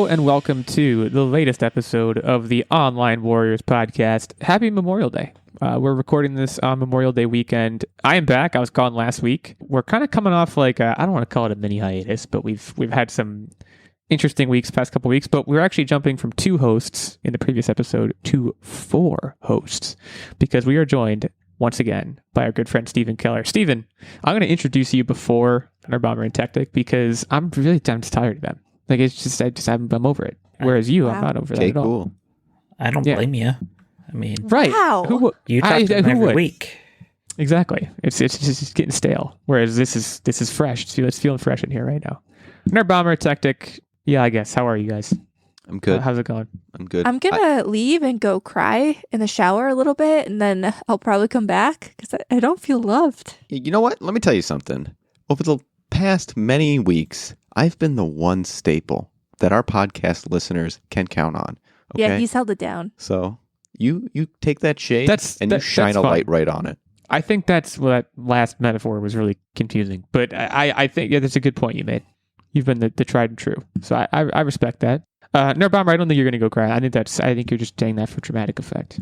Hello and welcome to the latest episode of the Online Warriors podcast. Happy Memorial Day. We're recording this on Memorial Day weekend. I am back. I was gone last week. We're kind of coming off like I don't want to call it a mini hiatus, but we've had some interesting weeks past couple weeks, but we're actually jumping from 2 hosts in the previous episode to 4 hosts because we are joined once again by our good friend Stephen Keller. Stephen, I'm going to introduce you before Nerdbomber and Tactic because I'm just tired of them. Like, it's just, I'm over it. Whereas you, I'm not over that at all. Cool. I don't blame you. I mean, right. Wow. You talk to them every week. Exactly. It's just getting stale. Whereas this is fresh. It's feeling fresh in here right now. Nerdbomber, Tactic. Yeah, I guess. How are you guys? I'm good. How's it going? I'm good. I'm going to leave and go cry in the shower a little bit, and then I'll probably come back because I don't feel loved. You know what? Let me tell you something. Over the past many weeks, I've been the one staple that our podcast listeners can count on. Okay? Yeah, he's held it down. So you take that shade and you shine a light right on it. I think that last metaphor was really confusing, but I think that's a good point you made. You've been the tried and true, so I respect that. Nerdbomber, I don't think you're going to go cry. I think you're just saying that for dramatic effect.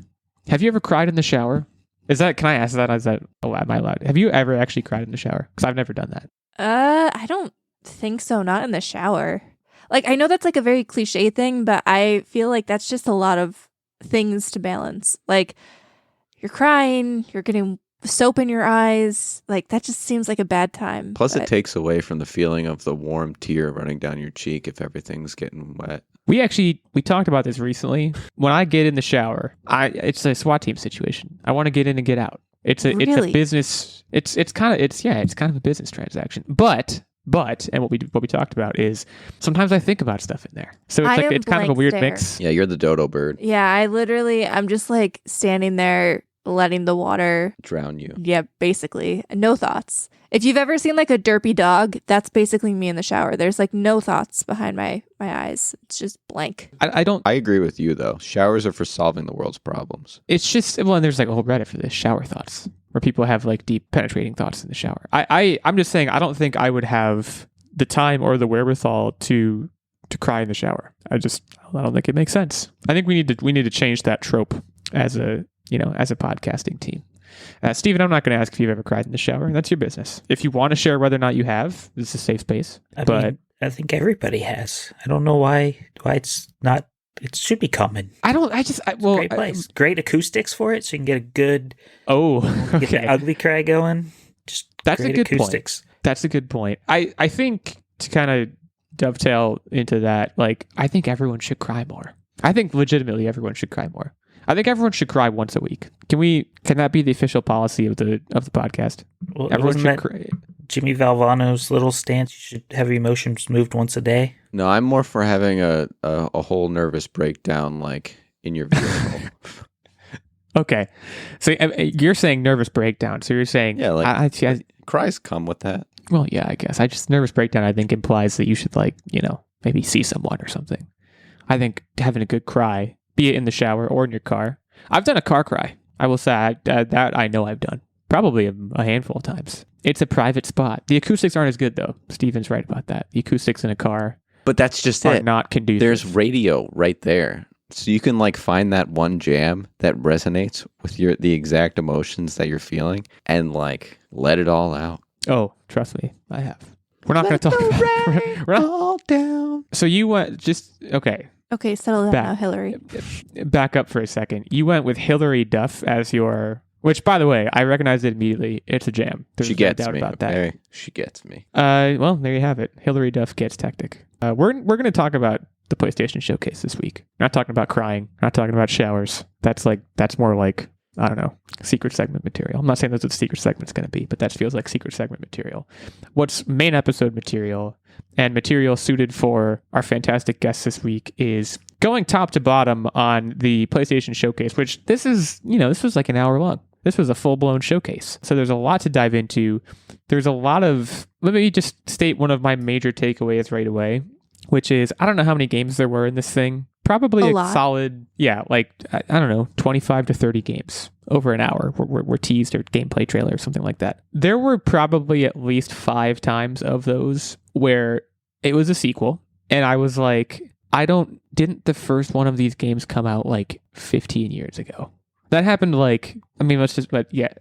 Have you ever cried in the shower? Can I ask that? Am I allowed? Have you ever actually cried in the shower? Because I've never done that. I don't think so. Not in the shower. Like, I know that's like a very cliche thing, but I feel like that's just a lot of things to balance. Like, you're crying, you're getting soap in your eyes. Like, that just seems like a bad time. Plus, it takes away from the feeling of the warm tear running down your cheek if everything's getting wet. We talked about this recently. When I get in the shower, it's a SWAT team situation. I want to get in and get out. It's a business. It's kind of a business transaction. But and what we talked about is sometimes I think about stuff in there. So it's kind of a weird mix. Yeah, you're the dodo bird. Yeah, I'm just like standing there letting the water drown you. Yeah, basically. No thoughts. If you've ever seen like a derpy dog, that's basically me in the shower. There's like no thoughts behind my eyes. It's just blank. I agree with you though. Showers are for solving the world's problems. It's just, and there's like a whole Reddit for this, shower thoughts, where people have like deep penetrating thoughts in the shower. I'm just saying, I don't think I would have the time or the wherewithal to cry in the shower. I don't think it makes sense. I think we need to change that trope as a podcasting team. Steven, I'm not going to ask if you've ever cried in the shower. That's your business. If you want to share whether or not you have, this is a safe space. I think everybody has. I don't know why it's not. It should be common. Great place. Great acoustics for it, so you can get a good. Get the ugly cry going. That's a good acoustics. point. That's a good point. I think to kind of dovetail into that, like, I think everyone should cry more. I think legitimately everyone should cry more. I think everyone should cry once a week. Can that be the official policy of the podcast? Well, everyone should cry. Jimmy Valvano's little stance, you should have your emotions moved once a day. No, I'm more for having a whole nervous breakdown, like in your vehicle. Okay, so you're saying nervous breakdown. So you're saying cries come with that. Well, yeah, I guess. Nervous breakdown, I think, implies that you should maybe see someone or something. I think having a good cry, be it in the shower or in your car. I've done a car cry. I will say that I know I've done. Probably a handful of times. It's a private spot. The acoustics aren't as good, though. Steven's right about that. The acoustics in a car But that's just are it. not conducive. There's radio right there. So you can find that one jam that resonates with the exact emotions that you're feeling and let it all out. Oh, trust me. I have. We're not going to talk about it. We're all down. So you went okay. Okay, settle down now, Hillary. Back up for a second. You went with Hillary Duff as your, which, by the way, I recognized it immediately. It's a jam. There's she gets no doubt me. about that. Okay. She gets me. Well, there you have it. Hillary Duff gets Tactic. We're going to talk about the PlayStation Showcase this week. We're not talking about crying. We're not talking about showers. That's more like, I don't know, secret segment material. I'm not saying that's what the secret segment's going to be, but that feels like secret segment material. What's main episode material and material suited for our fantastic guests this week is going top to bottom on the PlayStation Showcase, which this was like an hour long. This was a full-blown showcase. So there's a lot to dive into. There's a lot of, let me just state one of my major takeaways right away, which is, I don't know how many games there were in this thing. Probably a solid, I don't know, 25 to 30 games over an hour were teased or gameplay trailer or something like that. There were probably at least 5 times of those where it was a sequel. And I was like, didn't the first one of these games come out like 15 years ago? That happened like, I mean,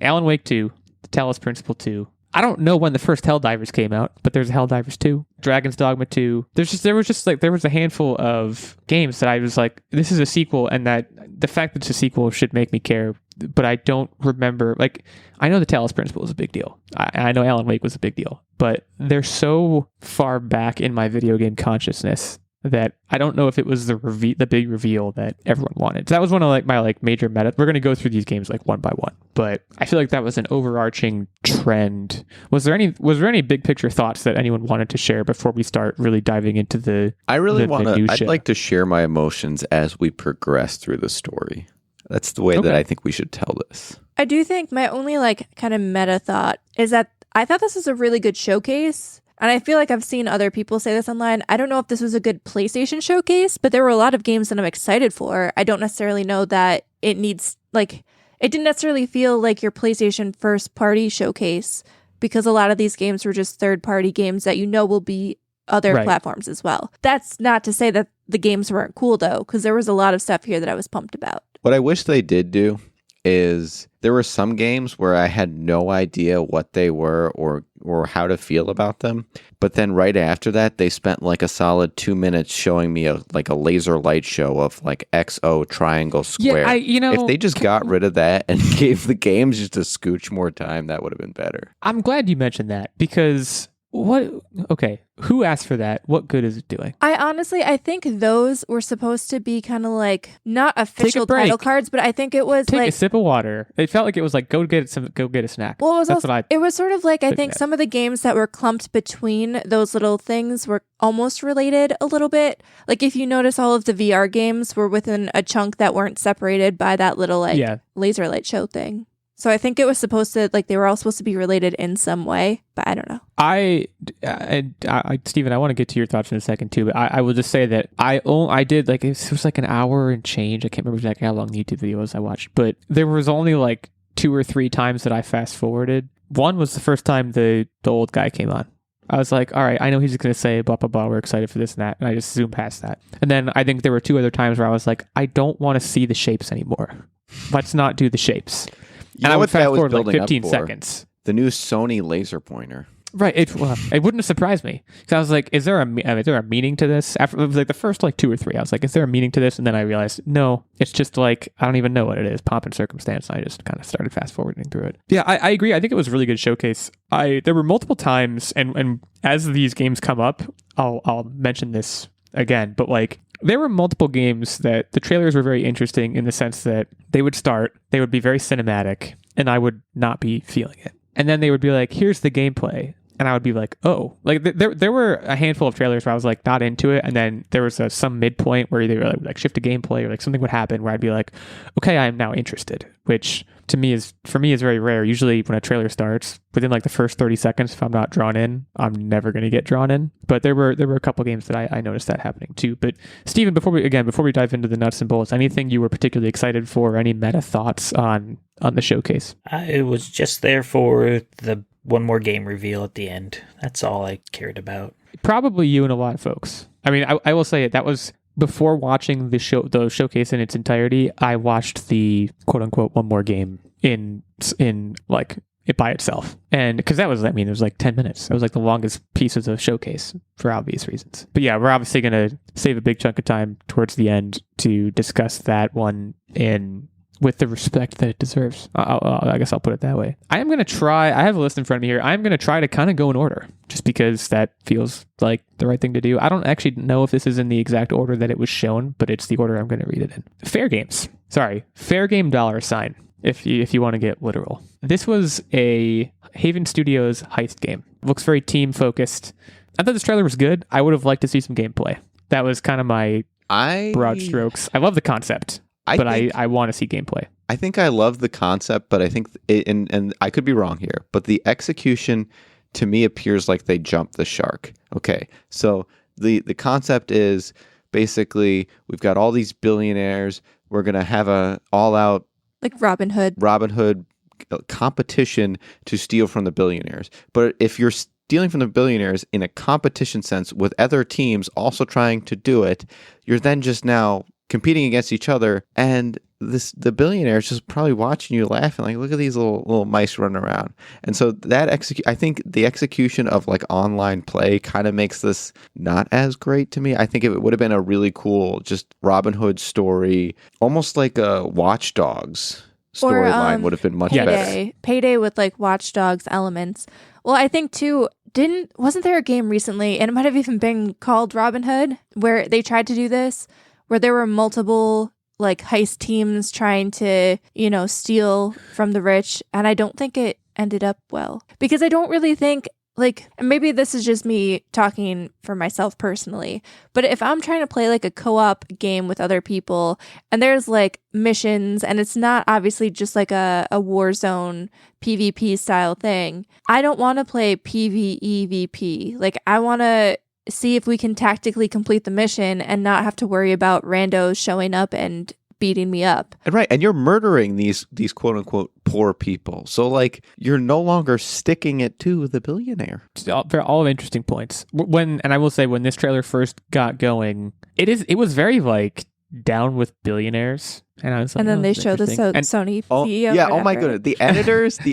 Alan Wake 2, the Talos Principal 2. I don't know when the first Helldivers came out, but there's Helldivers 2, Dragon's Dogma 2. There was a handful of games that I was like, this is a sequel, and that the fact that it's a sequel should make me care. But I don't remember, like, I know the Talos Principal was a big deal. I know Alan Wake was a big deal, but they're so far back in my video game consciousness that I don't know if it was the big reveal that everyone wanted. So that was one of like my like major meta. We're going to go through these games like one by one, but I feel like that was an overarching trend. Was there any big picture thoughts that anyone wanted to share before we start really diving into the I'd like to share my emotions as we progress through the story. That's the way that I think we should tell this. I do think my only like kind of meta thought is that I thought this was a really good showcase. And I feel like I've seen other people say this online. I don't know if this was a good PlayStation showcase, but there were a lot of games that I'm excited for. I don't necessarily know that it didn't necessarily feel like your PlayStation first party showcase, because a lot of these games were just third party games that will be other platforms as well. That's not to say that the games weren't cool though, because there was a lot of stuff here that I was pumped about. What I wish they did do is there were some games where I had no idea what they were or how to feel about them. But then right after that, they spent like a solid 2 minutes showing me a laser light show of like XO triangle square. Yeah, if they just got rid of that and gave the games just a scooch more time, that would have been better. I'm glad you mentioned that, because who asked for that? What good is it doing? I think those were supposed to be kind of like not official title cards, but I think it was take a sip of water. It felt like it was like go get a snack. Well, it was sort of like I think some of the games that were clumped between those little things were almost related a little bit. Like if you notice, all of the VR games were within a chunk that weren't separated by that little laser light show thing. So I think it was supposed to, like, they were all supposed to be related in some way, but I don't know. Steven, I want to get to your thoughts in a second too, but I will just say that I did, like, it was like an hour and change. I can't remember exactly how long the YouTube videos I watched, but there was only like 2 or 3 times that I fast forwarded. One was the first time the old guy came on. I was like, all right, I know he's going to say blah, blah, blah, we're excited for this and that. And I just zoomed past that. And then I think there were 2 other times where I was like, I don't want to see the shapes anymore. Let's not do the shapes. And I would fast forward like 15 seconds. The new Sony laser pointer. Right. It wouldn't have surprised me. Because I was like, is there a meaning to this? After it was like the first like 2 or 3, I was like, is there a meaning to this? And then I realized, no, it's just like, I don't even know what it is. Pomp and circumstance. I just kind of started fast forwarding through it. Yeah, I agree. I think it was a really good showcase. There were multiple times, and as these games come up, I'll mention this again, but like, there were multiple games that the trailers were very interesting in the sense that they would be very cinematic, and I would not be feeling it. And then they would be like, here's the gameplay. And I would be like, oh, like there were a handful of trailers where I was like not into it. And then there was some midpoint where they were like shift to gameplay or like something would happen where I'd be like, okay, I am now interested, which for me is very rare. Usually when a trailer starts, within like the first 30 seconds, if I'm not drawn in, I'm never going to get drawn in. But there were a couple games that I noticed that happening too. But Steven, before we dive into the nuts and bolts, anything you were particularly excited for, any meta thoughts on the showcase? I was just there for the one more game reveal at the end. That's all I cared about. Probably you and a lot of folks. I mean, I will say that was before watching the showcase in its entirety. I watched the quote unquote one more game in like it by itself, and because it was like 10 minutes. It was like the longest piece of the showcase for obvious reasons. But yeah, we're obviously gonna save a big chunk of time towards the end to discuss that one with the respect that it deserves. I guess I'll put it that way. I am going to try, I have a list in front of me here. I'm going to try to kind of go in order just because that feels like the right thing to do. I don't actually know if this is in the exact order that it was shown, but it's the order I'm going to read it in. Fairgame $, if you want to get literal. This was a Haven Studios heist game. It looks very team focused. I thought this trailer was good. I would have liked to see some gameplay. That was kind of my broad strokes. I love the concept. I want to see gameplay. I think I love the concept, but I think, and I could be wrong here, but the execution to me appears like they jumped the shark. Okay, so the concept is basically we've got all these billionaires. We're going to have a all-out like Robin Hood competition to steal from the billionaires. But if you're stealing from the billionaires in a competition sense with other teams also trying to do it, you're then just now competing against each other, and the billionaires just probably watching you laughing like, look at these little mice running around. And so that I think the execution of like online play kind of makes this not as great to me. I think it would have been a really cool just Robin Hood story, almost like a Watch Dogs storyline would have been much better. Payday with like Watch Dogs elements. Well, I think too, wasn't there a game recently, and it might have even been called Robin Hood, where they tried to do this, where there were multiple like heist teams trying to, steal from the rich. And I don't think it ended up well, because I don't really think, like, maybe this is just me talking for myself personally, but if I'm trying to play like a co-op game with other people and there's like missions and it's not obviously just like a Warzone PvP style thing, I don't want to play PvEVP. Like, I want to see if we can tactically complete the mission and not have to worry about randos showing up and beating me up. Right, and you're murdering these quote unquote poor people. So like, you're no longer sticking it to the billionaire. They're all interesting points. And I will say, when this trailer first got going, it was very like down with billionaires. And I was like, and then they showed the Sony CEO. Yeah, oh my goodness. The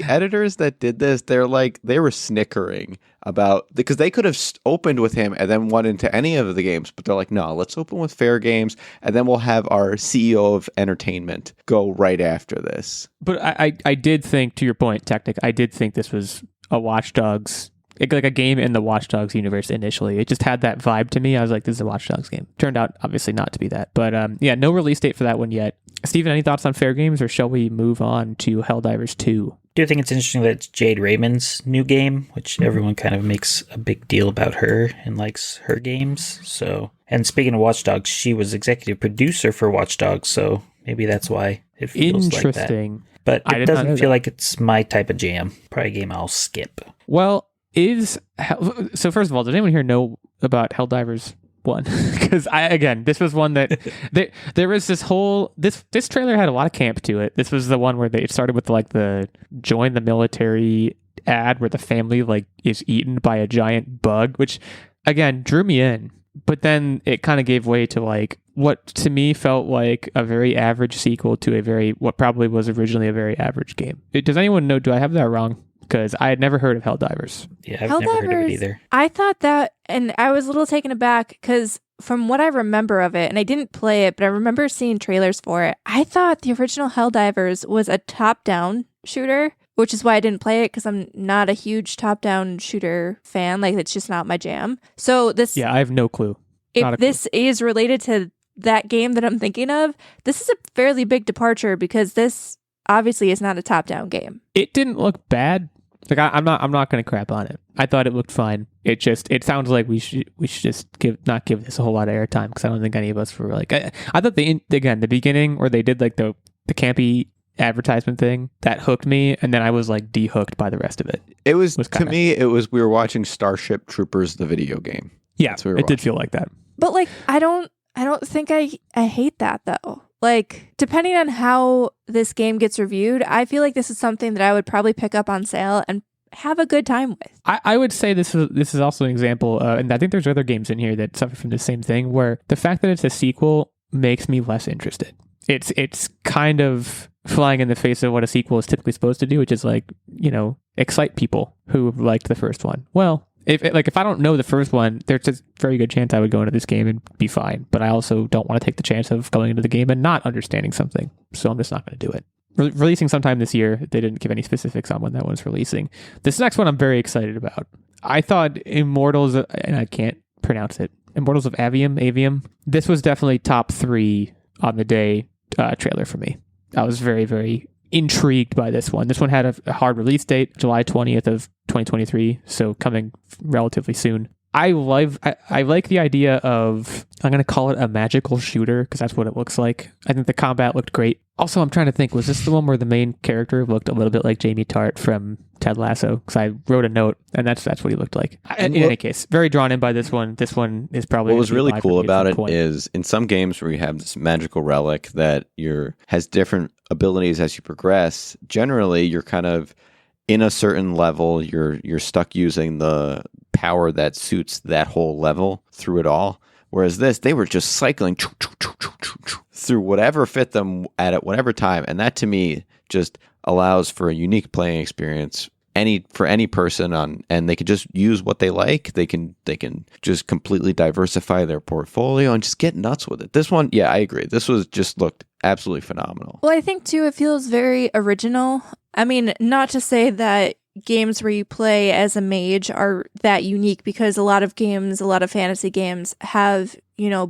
editors that did this, they were snickering about, because they could have opened with him and then went into any of the games, but they're like, no, let's open with Fairgames, and then we'll have our CEO of entertainment go right after this. But I did think, to your point, Tactic, I did think this was a Watch Dogs, like a game in the Watch Dogs universe initially. It just had that vibe to me. I was like, this is a Watch Dogs game. Turned out, obviously, not to be that. But no release date for that one yet. Steven, any thoughts on Fairgames, or shall we move on to Helldivers 2? I do think it's interesting that it's Jade Raymond's new game, which everyone kind of makes a big deal about her and likes her games. So, and speaking of Watch Dogs, she was executive producer for Watch Dogs, so maybe that's why it feels like that. Interesting. But it doesn't feel like it's my type of jam. Probably a game I'll skip. Well, so first of all, does anyone here know about Helldivers 1? Because this was one that there was this whole this trailer had a lot of camp to it. This was the one where it started with like the join the military ad where the family like is eaten by a giant bug, which again drew me in. But then it kind of gave way to like what to me felt like a very average sequel to what probably was originally a very average game. Does anyone know? Do I have that wrong? Because I had never heard of Helldivers. Yeah, I've never heard of it either. I thought that, and I was a little taken aback because from what I remember of it, and I didn't play it, but I remember seeing trailers for it, I thought the original Helldivers was a top-down shooter, which is why I didn't play it, because I'm not a huge top-down shooter fan. Like, it's just not my jam. So this... Yeah, I have no clue. If this is related to that game that I'm thinking of, this is a fairly big departure, because this obviously is not a top-down game. It didn't look bad. Like, I'm not going to crap on it. I thought it looked fine. It sounds like we should just not give this a whole lot of airtime, because I don't think any of us were like. I thought the beginning where they did like the campy advertisement thing that hooked me, and then I was like de-hooked by the rest of it. It was we were watching Starship Troopers, the video game. Yeah, it did feel like that. But like, I don't think I hate that though. Like, depending on how this game gets reviewed, I feel like this is something that I would probably pick up on sale and have a good time with. I would say this is also an example, and I think there's other games in here that suffer from the same thing, where the fact that it's a sequel makes me less interested. It's kind of flying in the face of what a sequel is typically supposed to do, which is like, excite people who liked the first one. Well, if I don't know the first one, there's a very good chance I would go into this game and be fine. But I also don't want to take the chance of going into the game and not understanding something. So I'm just not going to do it. Releasing sometime this year. They didn't give any specifics on when that one's releasing. This next one I'm very excited about. I thought Immortals, and I can't pronounce it, Immortals of Aveum. This was definitely top 3 on the day trailer for me. I was very, very intrigued by this one. This one had a hard release date, July 20th of 2023, so coming relatively soon. I like the idea of, I'm going to call it a magical shooter, because that's what it looks like. I think the combat looked great. Also, I'm trying to think, was this the one where the main character looked a little bit like Jamie Tart from Ted Lasso? Because I wrote a note, and that's what he looked like. In any case, very drawn in by this one. This one is probably... What was really cool about it is, in some games where you have this magical relic that has different abilities as you progress, generally you're kind of in a certain level, you're stuck using the power that suits that whole level through it all. Whereas this, they were just cycling through whatever fit them at whatever time. And that to me just allows for a unique playing experience for any person and they can just use what they like. They can just completely diversify their portfolio and just get nuts with it. This one, yeah, I agree. This was just looked absolutely phenomenal. Well, I think too, it feels very original. I mean, not to say that games where you play as a mage are that unique, because a lot of games, a lot of fantasy games have,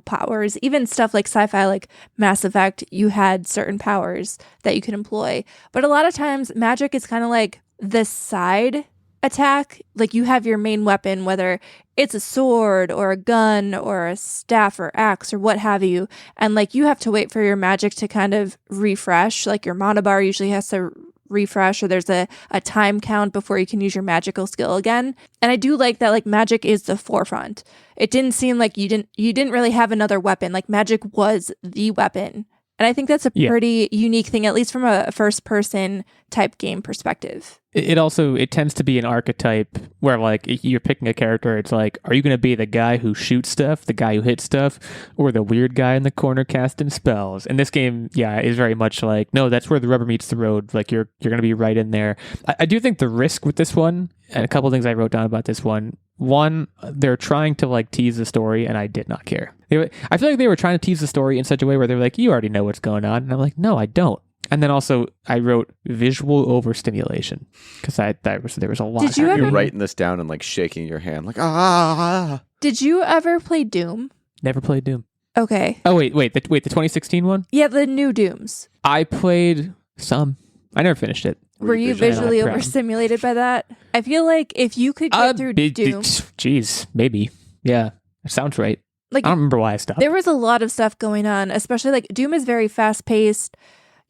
powers. Even stuff like sci-fi, like Mass Effect, you had certain powers that you could employ. But a lot of times magic is kind of like the side attack. Like you have your main weapon, whether it's a sword or a gun or a staff or axe or what have you. And like you have to wait for your magic to kind of refresh. Like your mana bar usually has to refresh, or there's a time count before you can use your magical skill again. And I do like that, like magic is the forefront. It didn't seem like you didn't really have another weapon. Like magic was the weapon. And I think that's a pretty unique thing, at least from a first person type game perspective. It tends to be an archetype where like you're picking a character. It's like, are you going to be the guy who shoots stuff, the guy who hits stuff, or the weird guy in the corner casting spells? And this game, is very much like, no, that's where the rubber meets the road. Like you're going to be right in there. I do think the risk with this one, and a couple of things I wrote down about this one. One, they're trying to like tease the story, and I did not care. I feel like they were trying to tease the story in such a way where they're like, you already know what's going on. And I'm like, no, I don't. And then also I wrote visual overstimulation because there was a lot. You're writing this down and like shaking your hand like, ah. Did you ever play Doom? Never played Doom. Okay. Oh, wait, the 2016 one? Yeah, the new Dooms. I played some. I never finished it. Were you visually overstimulated by that? I feel like if you could get through Doom... Geez, maybe. Yeah, that sounds right. Like, I don't remember why I stopped. There was a lot of stuff going on, especially like Doom is very fast-paced.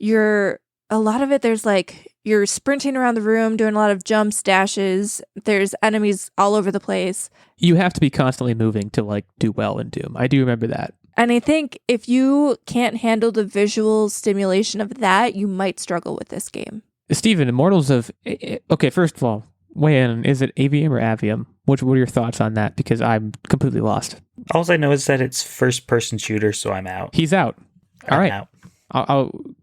A lot of it, there's like, you're sprinting around the room, doing a lot of jumps, dashes. There's enemies all over the place. You have to be constantly moving to like do well in Doom. I do remember that. And I think if you can't handle the visual stimulation of that, you might struggle with this game. Steven, Immortals of... Okay, first of all, weigh in. Is it Aveum or Avium? What are your thoughts on that? Because I'm completely lost. All I know is that it's first-person shooter, so I'm out. He's out. All right. Out.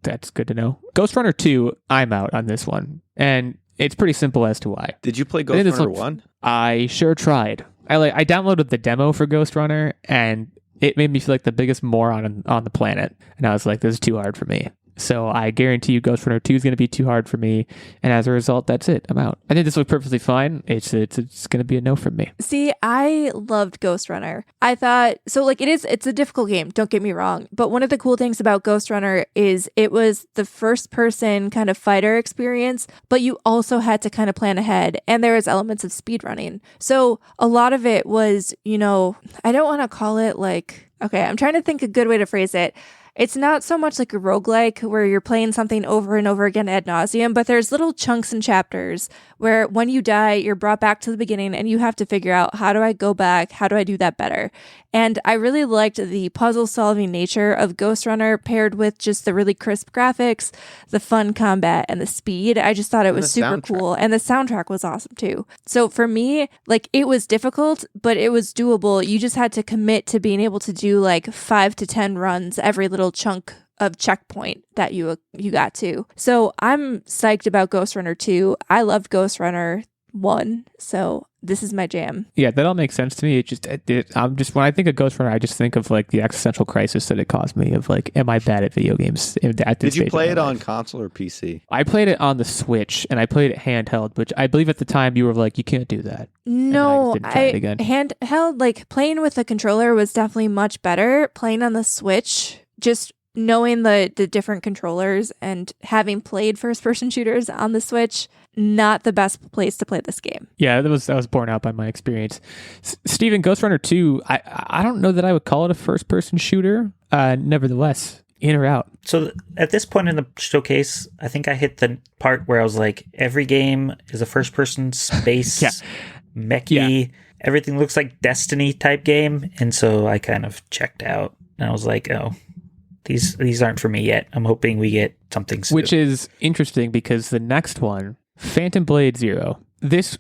That's good to know. Ghostrunner 2, I'm out on this one. And it's pretty simple as to why. Did you play Ghostrunner 1? I sure tried. I downloaded the demo for Ghostrunner, and it made me feel like the biggest moron on the planet. And I was like, this is too hard for me. So I guarantee you Ghostrunner 2 is going to be too hard for me. And as a result, that's it. I'm out. I think this looks perfectly fine. It's going to be a no from me. See, I loved Ghostrunner. I thought, so like it's a difficult game, don't get me wrong. But one of the cool things about Ghostrunner is it was the first person kind of fighter experience, but you also had to kind of plan ahead. And there was elements of speedrunning. So a lot of it was, I don't want to call it like, okay, I'm trying to think a good way to phrase it. It's not so much like a roguelike where you're playing something over and over again ad nauseum, but there's little chunks and chapters where when you die, you're brought back to the beginning and you have to figure out, how do I go back? How do I do that better? And I really liked the puzzle-solving nature of Ghostrunner paired with just the really crisp graphics, the fun combat, and the speed. I just thought it was super cool. And the soundtrack was awesome too. So for me, like it was difficult, but it was doable. You just had to commit to being able to do like 5 to 10 runs every little chunk of checkpoint that you got to. So I'm psyched about Ghostrunner 2. I loved Ghostrunner 1, so this is my jam. Yeah, that all makes sense to me. I'm just when I think of Ghostrunner, I just think of like the existential crisis that it caused me of like, am I bad at video games? Did you play it on console or PC? I played it on the Switch and I played it handheld, which I believe at the time you were like, you can't do that. No, handheld, like playing with the controller was definitely much better. Playing on the Switch, just knowing the different controllers and having played first-person shooters on the Switch, not the best place to play this game. Yeah, that was borne out by my experience. Steven, Ghostrunner 2, I don't know that I would call it a first-person shooter. Nevertheless, in or out? So at this point in the showcase, I think I hit the part where I was like, every game is a first-person space, mechy, everything looks like Destiny type game. And so I kind of checked out. And I was like, oh, these aren't for me yet. I'm hoping we get something soon. Which is interesting because the next one Phantom Blade Zero.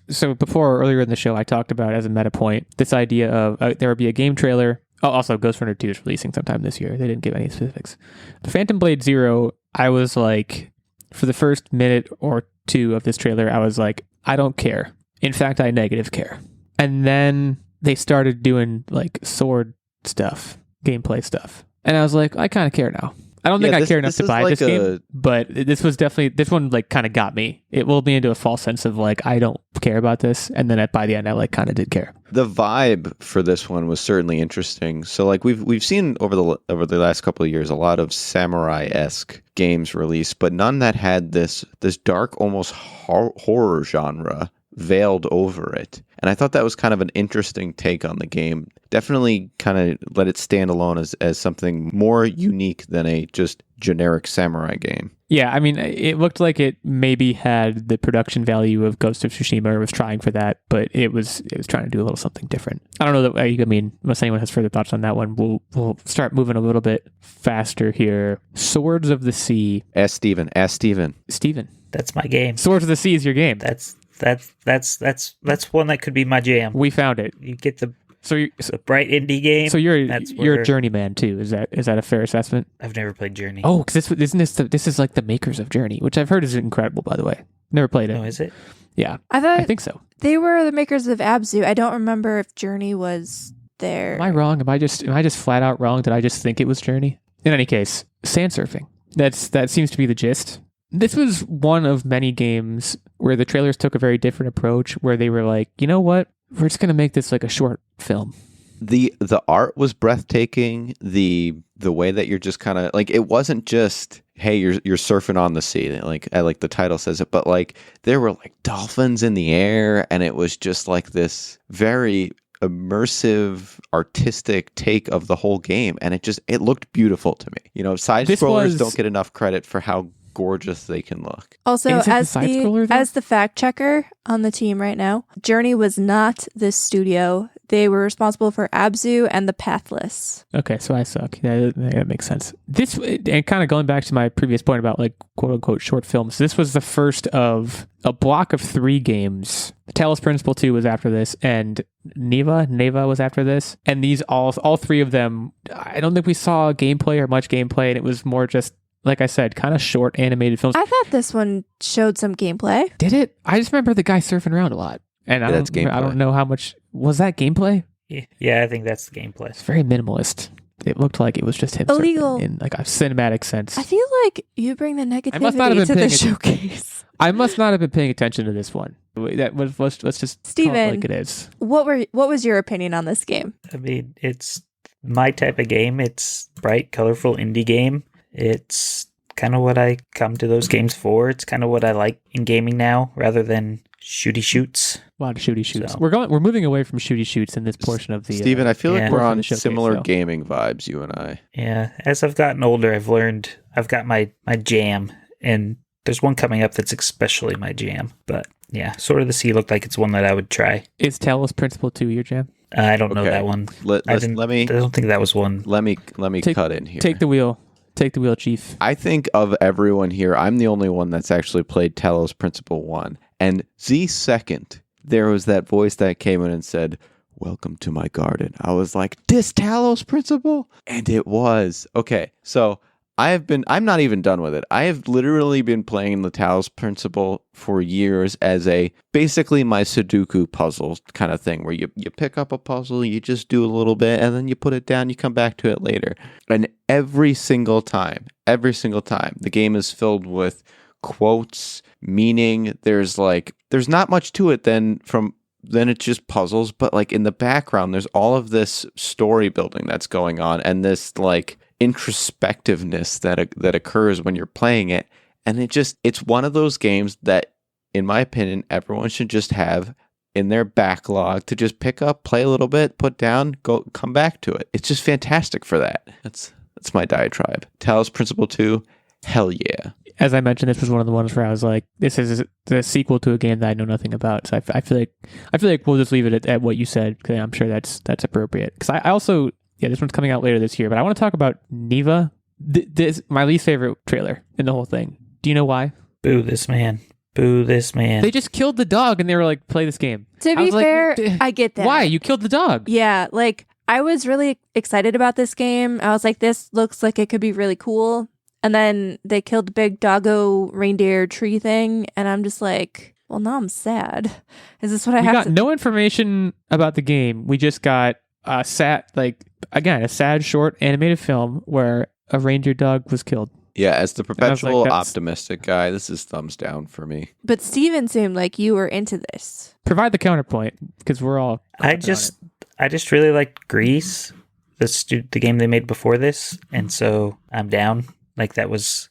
So before, earlier in the show, I talked about as a meta point, this idea of there would be a game trailer. Oh, also Ghostrunner 2 is releasing sometime this year. They didn't give any specifics. The Phantom Blade Zero, I was like, for the first minute or two of this trailer, I was like, I don't care. In fact, I negative care. And then they started doing like sword stuff, gameplay stuff. And I was like, I kind of care now. I don't think I care enough to buy this game, but this one like kind of got me. It lulled me into a false sense of like, I don't care about this. And then by the end, I like kind of did care. The vibe for this one was certainly interesting. So like we've seen over the last couple of years a lot of samurai-esque games released, but none that had this dark, almost horror genre veiled over it. And I thought that was kind of an interesting take on the game. Definitely kind of let it stand alone as something more unique than a just generic samurai game. Yeah, I mean, it looked like it maybe had the production value of Ghost of Tsushima, or was trying for that, but it was trying to do a little something different. I don't know that, I mean, unless anyone has further thoughts on that one, we'll start moving a little bit faster here. Swords of the Sea. Ask Steven. Steven. That's my game. Swords of the Sea is your game. That's one that could be my jam. We found it. You get the So bright indie game. So you're a journeyman too. Is that a fair assessment? I've never played Journey. Oh, because this is like the makers of Journey, which I've heard is incredible. By the way, never played it. Oh, is it? Yeah, I think so. They were the makers of Abzu. I don't remember if Journey was there. Am I wrong? Am I just flat out wrong? Did I just think it was Journey? In any case, sand surfing. That seems to be the gist. This was one of many games where the trailers took a very different approach, where they were like, you know what? We're just going to make this like a short film. The art was breathtaking. The way that you're just kind of like, it wasn't just, hey, you're surfing on the sea, like the title says it, but like there were like dolphins in the air, and it was just like this very immersive artistic take of the whole game, and it looked beautiful to me. You know, side scrollers don't get enough credit for how gorgeous they can look. Also, as the fact checker on the team right now, Journey was not this studio. They were responsible for Abzu and The Pathless. Okay, so I suck. Yeah, that makes sense. This, and kind of going back to my previous point about like quote unquote short films, this was the first of a block of 3 games. Talos Principal 2 was after this, and Neva was after this. And these all 3 of them, I don't think we saw gameplay or much gameplay, and it was more just, like I said, kind of short animated films. I thought this one showed some gameplay. Did it? I just remember the guy surfing around a lot. And I don't know how much. Was that gameplay? Yeah, I think that's the gameplay. It's very minimalist. It looked like it was just him Illeagle in like a cinematic sense. I feel like you bring the negativity to the showcase. I must not have been paying attention to this one. Let's just Steven, call it like it is. What was your opinion on this game? I mean, it's my type of game. It's bright, colorful indie game. It's kind of what I come to those games for. It's kind of what I like in gaming now, rather than shooty shoots. A lot of shooty shoots. So. We're moving away from shooty shoots in this portion of the. Steven, I feel like we're on showcase, similar gaming vibes, you and I. Yeah, as I've gotten older, I've got my jam, and there's one coming up that's especially my jam. But yeah, Sword of the Sea looked like it's one that I would try. Is Talos Principal 2 your jam? I don't know that one. I don't think that was one. Let me cut in here. Take the wheel. Take the wheel, Chief. I think of everyone here, I'm the only one that's actually played Talos Principal 1. And the second there was that voice that came in and said, "Welcome to my garden," I was like, "This Talos Principal?" And it was. Okay, so I'm not even done with it. I have literally been playing the Talos Principal for years as basically my Sudoku puzzle kind of thing, where you pick up a puzzle, you just do a little bit, and then you put it down, you come back to it later. And every single time, the game is filled with quotes, meaning. There's not much to it then it's just puzzles, but like in the background, there's all of this story building that's going on, and this like introspectiveness that occurs when you're playing it. And it's one of those games that, in my opinion, everyone should just have in their backlog to just pick up, play a little bit, put down, come back to it. It's just fantastic for that. That's my diatribe. Talos Principal 2, hell yeah. As I mentioned, this was one of the ones where I was like, this is the sequel to a game that I know nothing about. So I feel like we'll just leave it at what you said, because I'm sure that's appropriate. Because I also, this one's coming out later this year, but I want to talk about Neva. This my least favorite trailer in the whole thing. Do you know why? Boo this man. Boo this man. They just killed the dog and they were like, play this game. To I be was like, fair, I get that. Why? You killed the dog. Yeah, like I was really excited about this game. I was like, this looks like it could be really cool. And then they killed the big doggo reindeer tree thing. And I'm just like, well, now I'm sad. Is this what I We have got to... no information about the game. We just got a sad short animated film where a reindeer dog was killed. Yeah, as the perpetual that's- optimistic guy, this is thumbs down for me. But Steven seemed like you were into this. Provide the counterpoint because we're all. I just really liked Grease, the game they made before this, and so I'm down. Like that was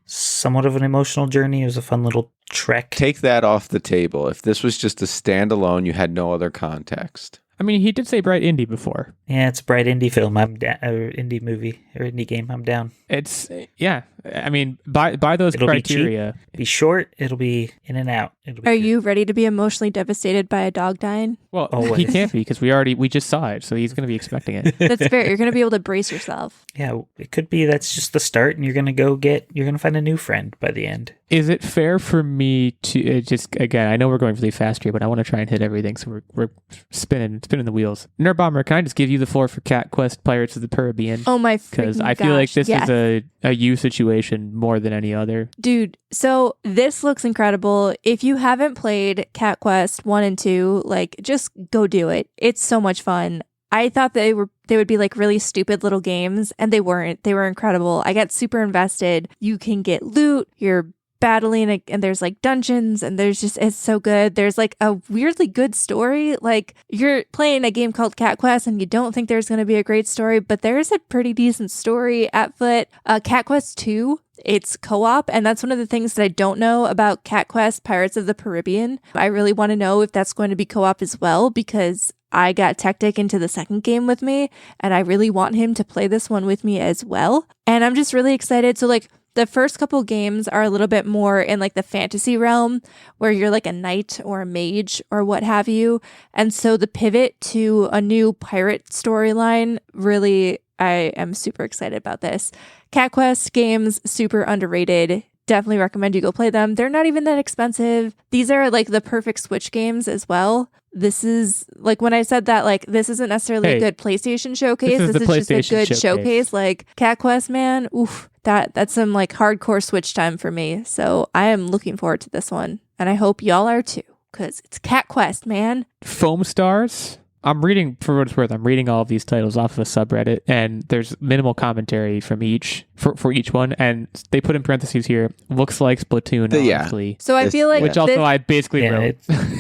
somewhat of an emotional journey. It was a fun little trek. Take that off the table. If this was just a standalone, you had no other context. I mean, he did say bright indie before. Yeah, it's a bright indie film. I'm down. Indie movie or indie game. I'm down. It's yeah. I mean, by those It'll criteria, Be short. It'll be in and out. It'll be Are good. you ready to be emotionally devastated by a dog dying? well, Always. he can't be because we just saw it, so he's going to be expecting it. That's fair. You're going to be able to brace yourself. Yeah, it could be that's just the start, and you're gonna find a new friend by the end. Is it fair for me to just again? I know we're going really fast here, but I want to try and hit everything, so we're spinning the wheels. Nerdbomber, can I just give you the floor for Cat Quest Pirates of the Purribean? Oh my freaking Because I feel like this yes. is a you situation more than any other. Dude, so this looks incredible. If you haven't played Cat Quest 1 and 2, like just go do it. It's so much fun. I thought they would be like really stupid little games, and they weren't. They were incredible. I got super invested. You can get loot, you're battling, and there's like dungeons, and it's so good. There's like a weirdly good story. Like you're playing a game called Cat Quest and you don't think there's going to be a great story, but there's a pretty decent story at foot. Cat Quest 2, it's co-op, and that's one of the things that I don't know about Cat Quest Pirates of the Purribean. I really want to know if that's going to be co-op as well, because I got Tactic into the second game with me, and I really want him to play this one with me as well. And I'm just really excited. So like the first couple games are a little bit more in like the fantasy realm where you're like a knight or a mage or what have you. And so the pivot to a new pirate storyline, really, I am super excited about this. Cat Quest games, super underrated. Definitely recommend you go play them. They're not even that expensive. These are like the perfect Switch games as well. This is like when I said that, like, this isn't necessarily a good PlayStation showcase. This is This the is just a PlayStation good showcase. Like Cat Quest, man, oof, that's some like hardcore Switch time for me. So I am looking forward to this one, and I hope y'all are too, because it's Cat Quest, man. Foamstars. I'm reading, for what it's worth, I'm reading all of these titles off of a subreddit, and there's minimal commentary from each for each one, and they put in parentheses here, looks like Splatoon, Yeah. honestly. So I feel like Which also this- I basically wrote.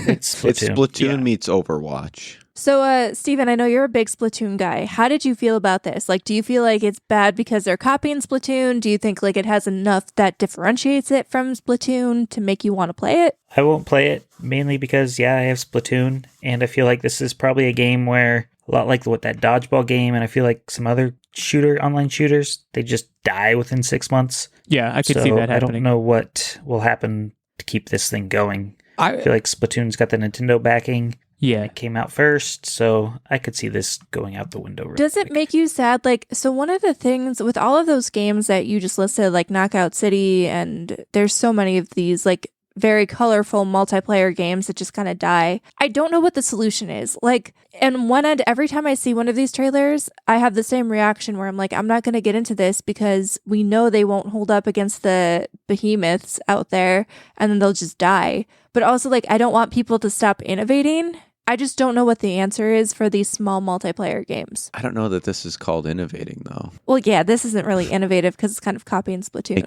It's Splatoon. It's Splatoon Yeah. meets Overwatch. So, Steven, I know you're a big Splatoon guy. How did you feel about this? Like, do you feel like it's bad because they're copying Splatoon? Do you think like it has enough that differentiates it from Splatoon to make you want to play it? I won't play it mainly because, I have Splatoon, and I feel like this is probably a game where, a lot like that dodgeball game, and I feel like some other online shooters, they just die within 6 months. Yeah, I could see that I don't happening. know what will happen to keep this thing going. I feel like Splatoon's got the Nintendo backing. Yeah. It came out first, so I could see this going out the window. Real Does it quick. make you sad? Like, so one of the things with all of those games that you just listed, like Knockout City, and there's so many of these, like, very colorful multiplayer games that just kind of die. I don't know what the solution is. Like, and one end, every time I see one of these trailers, I have the same reaction where I'm like, I'm not going to get into this because we know they won't hold up against the behemoths out there, and then they'll just die. But also, like, I don't want people to stop innovating. I just don't know what the answer is for these small multiplayer games. I don't know that this is called innovating, though. Well, yeah, this isn't really innovative because it's kind of copying Splatoon.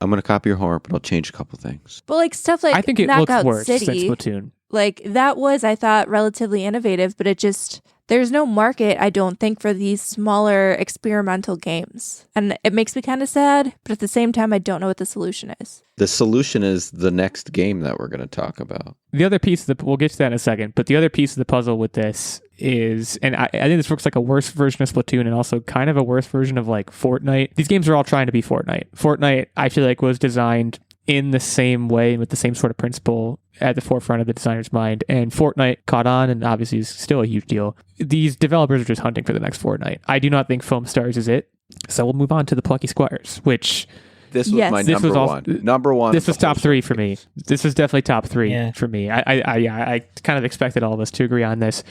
I'm going to copy your horror, but I'll change a couple things. but like stuff like I think it looks Knockout worse than City, Splatoon. like that was, I thought, relatively innovative, but it just, there's no market, I don't think, for these smaller experimental games. And it makes me kind of sad, but at the same time, I don't know what the solution is. The solution is the next game that we're going to talk about. The other piece we'll get to that in a second, but the other piece of the puzzle with this is, and I think this looks like a worse version of Splatoon and also kind of a worse version of like Fortnite. These games are all trying to be Fortnite. Fortnite, I feel like, was designed in the same way and with the same sort of principle at the forefront of the designer's mind, and Fortnite caught on and obviously is still a huge deal. These developers are just hunting for the next Fortnite. I do not think Foamstars is it, so we'll move on to the Plucky Squires, which This was Yes. my This was number also- one. Number one. This of the was top whole 3 for me. showcase. This was definitely top 3 Yeah. for me. I kind of expected all of us to agree on this.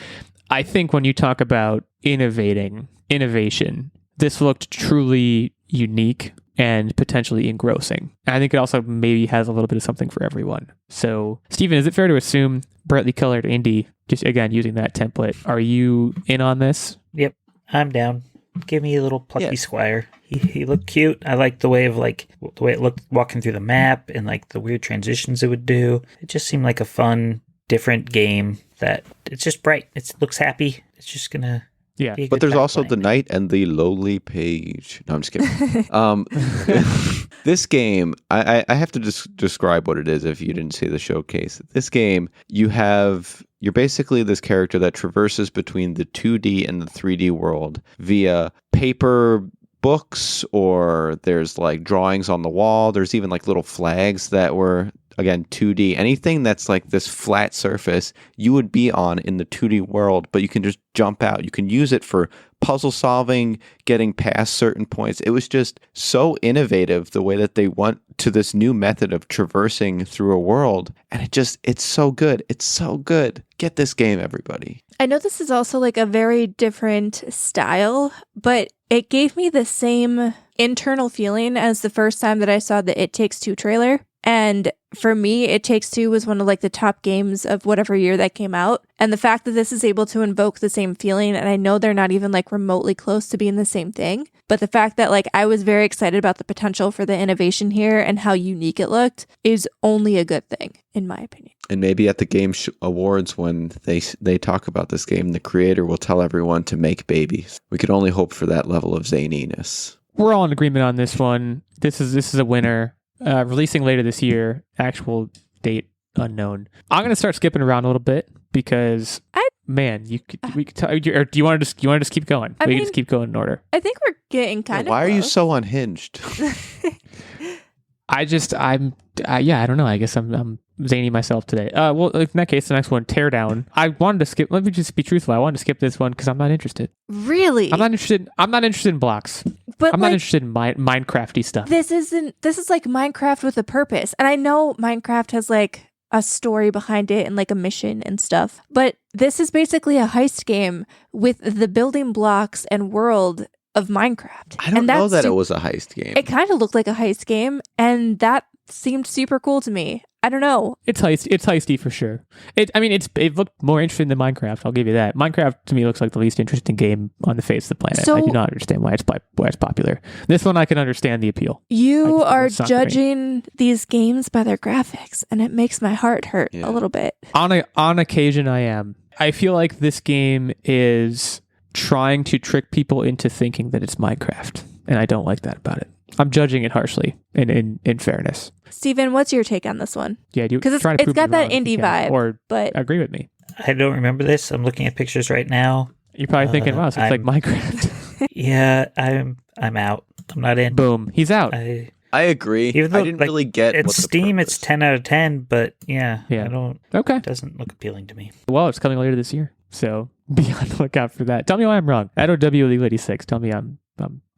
I think when you talk about innovation, this looked truly unique and potentially engrossing. And I think it also maybe has a little bit of something for everyone. So, Steven, is it fair to assume brightly colored indie, just again using that template, are you in on this? Yep, I'm down. Give me a little Plucky Yeah. Squire. He looked cute. I liked the way it looked walking through the map and like the weird transitions it would do. It just seemed like a fun, different game that it's just bright. It looks happy. It's just gonna Yeah. be a But good there's time also the playing. knight and the lowly page. No, I'm just kidding. This game, I have to just describe what it is if you didn't see the showcase. This game, you're basically this character that traverses between the 2D and the 3D world via paper books, or there's like drawings on the wall. There's even like little flags that were, again, 2D. Anything that's like this flat surface you would be on in the 2D world, but you can just jump out. You can use it for puzzle solving, getting past certain points. It was just so innovative the way that they went to this new method of traversing through a world. And it's so good. It's so good. Get this game, everybody. I know this is also like a very different style, but it gave me the same internal feeling as the first time that I saw the It Takes Two trailer. And for me, It Takes Two was one of like the top games of whatever year that came out. And the fact that this is able to invoke the same feeling, and I know they're not even like remotely close to being the same thing, but the fact that like I was very excited about the potential for the innovation here and how unique it looked is only a good thing, in my opinion. And maybe at the Game Awards, when they talk about this game, the creator will tell everyone to make babies. We could only hope for that level of zaniness. We're all in agreement on this one. This is a winner. Releasing later this year, actual date unknown. I'm gonna start skipping around a little bit because we could tell. Or do you want to just keep going? We can just keep going in order. I think we're getting kind of Why are you close. so unhinged? I don't know. I guess I'm zany myself today. Well, in that case, the next one, Teardown. I wanted to skip. Let me just be truthful. I wanted to skip this one because I'm not interested. Really? I'm not interested in blocks. But I'm not like, interested in Minecrafty stuff. this is like Minecraft with a purpose. And I know Minecraft has like a story behind it and like a mission and stuff. But this is basically a heist game with the building blocks and world of Minecraft. I don't know that it was a heist game. It kind of looked like a heist game, and that seemed super cool to me. I don't know. It's heisty for sure. It looked more interesting than Minecraft. I'll give you that. Minecraft to me looks like the least interesting game on the face of the planet. So- I do not understand why it's popular. This one I can understand the appeal. You I are it's not great. judging these games by their graphics, and it makes my heart hurt Yeah. a little bit. On occasion, I am. I feel like this game is trying to trick people into thinking that it's Minecraft, and I don't like that about it. I'm judging it harshly, in fairness. Steven, what's your take on this one? Yeah, you 'Cause it's- try to it's prove got me that wrong if you indie can, vibe. or But agree with me. I don't remember this. I'm looking at pictures right now. You're probably thinking, "Wow, so it's like I'm- Minecraft." Yeah, I'm out. I'm not in. Boom, he's out. I agree. Even though, I didn't like, really get It's what the Steam. It's purpose. 10 out of 10. But yeah, Yeah. I don't. Okay. It doesn't look appealing to me. Well, it's coming later this year, so be on the lookout for that. Tell me why I'm wrong. At OW86, tell me I'm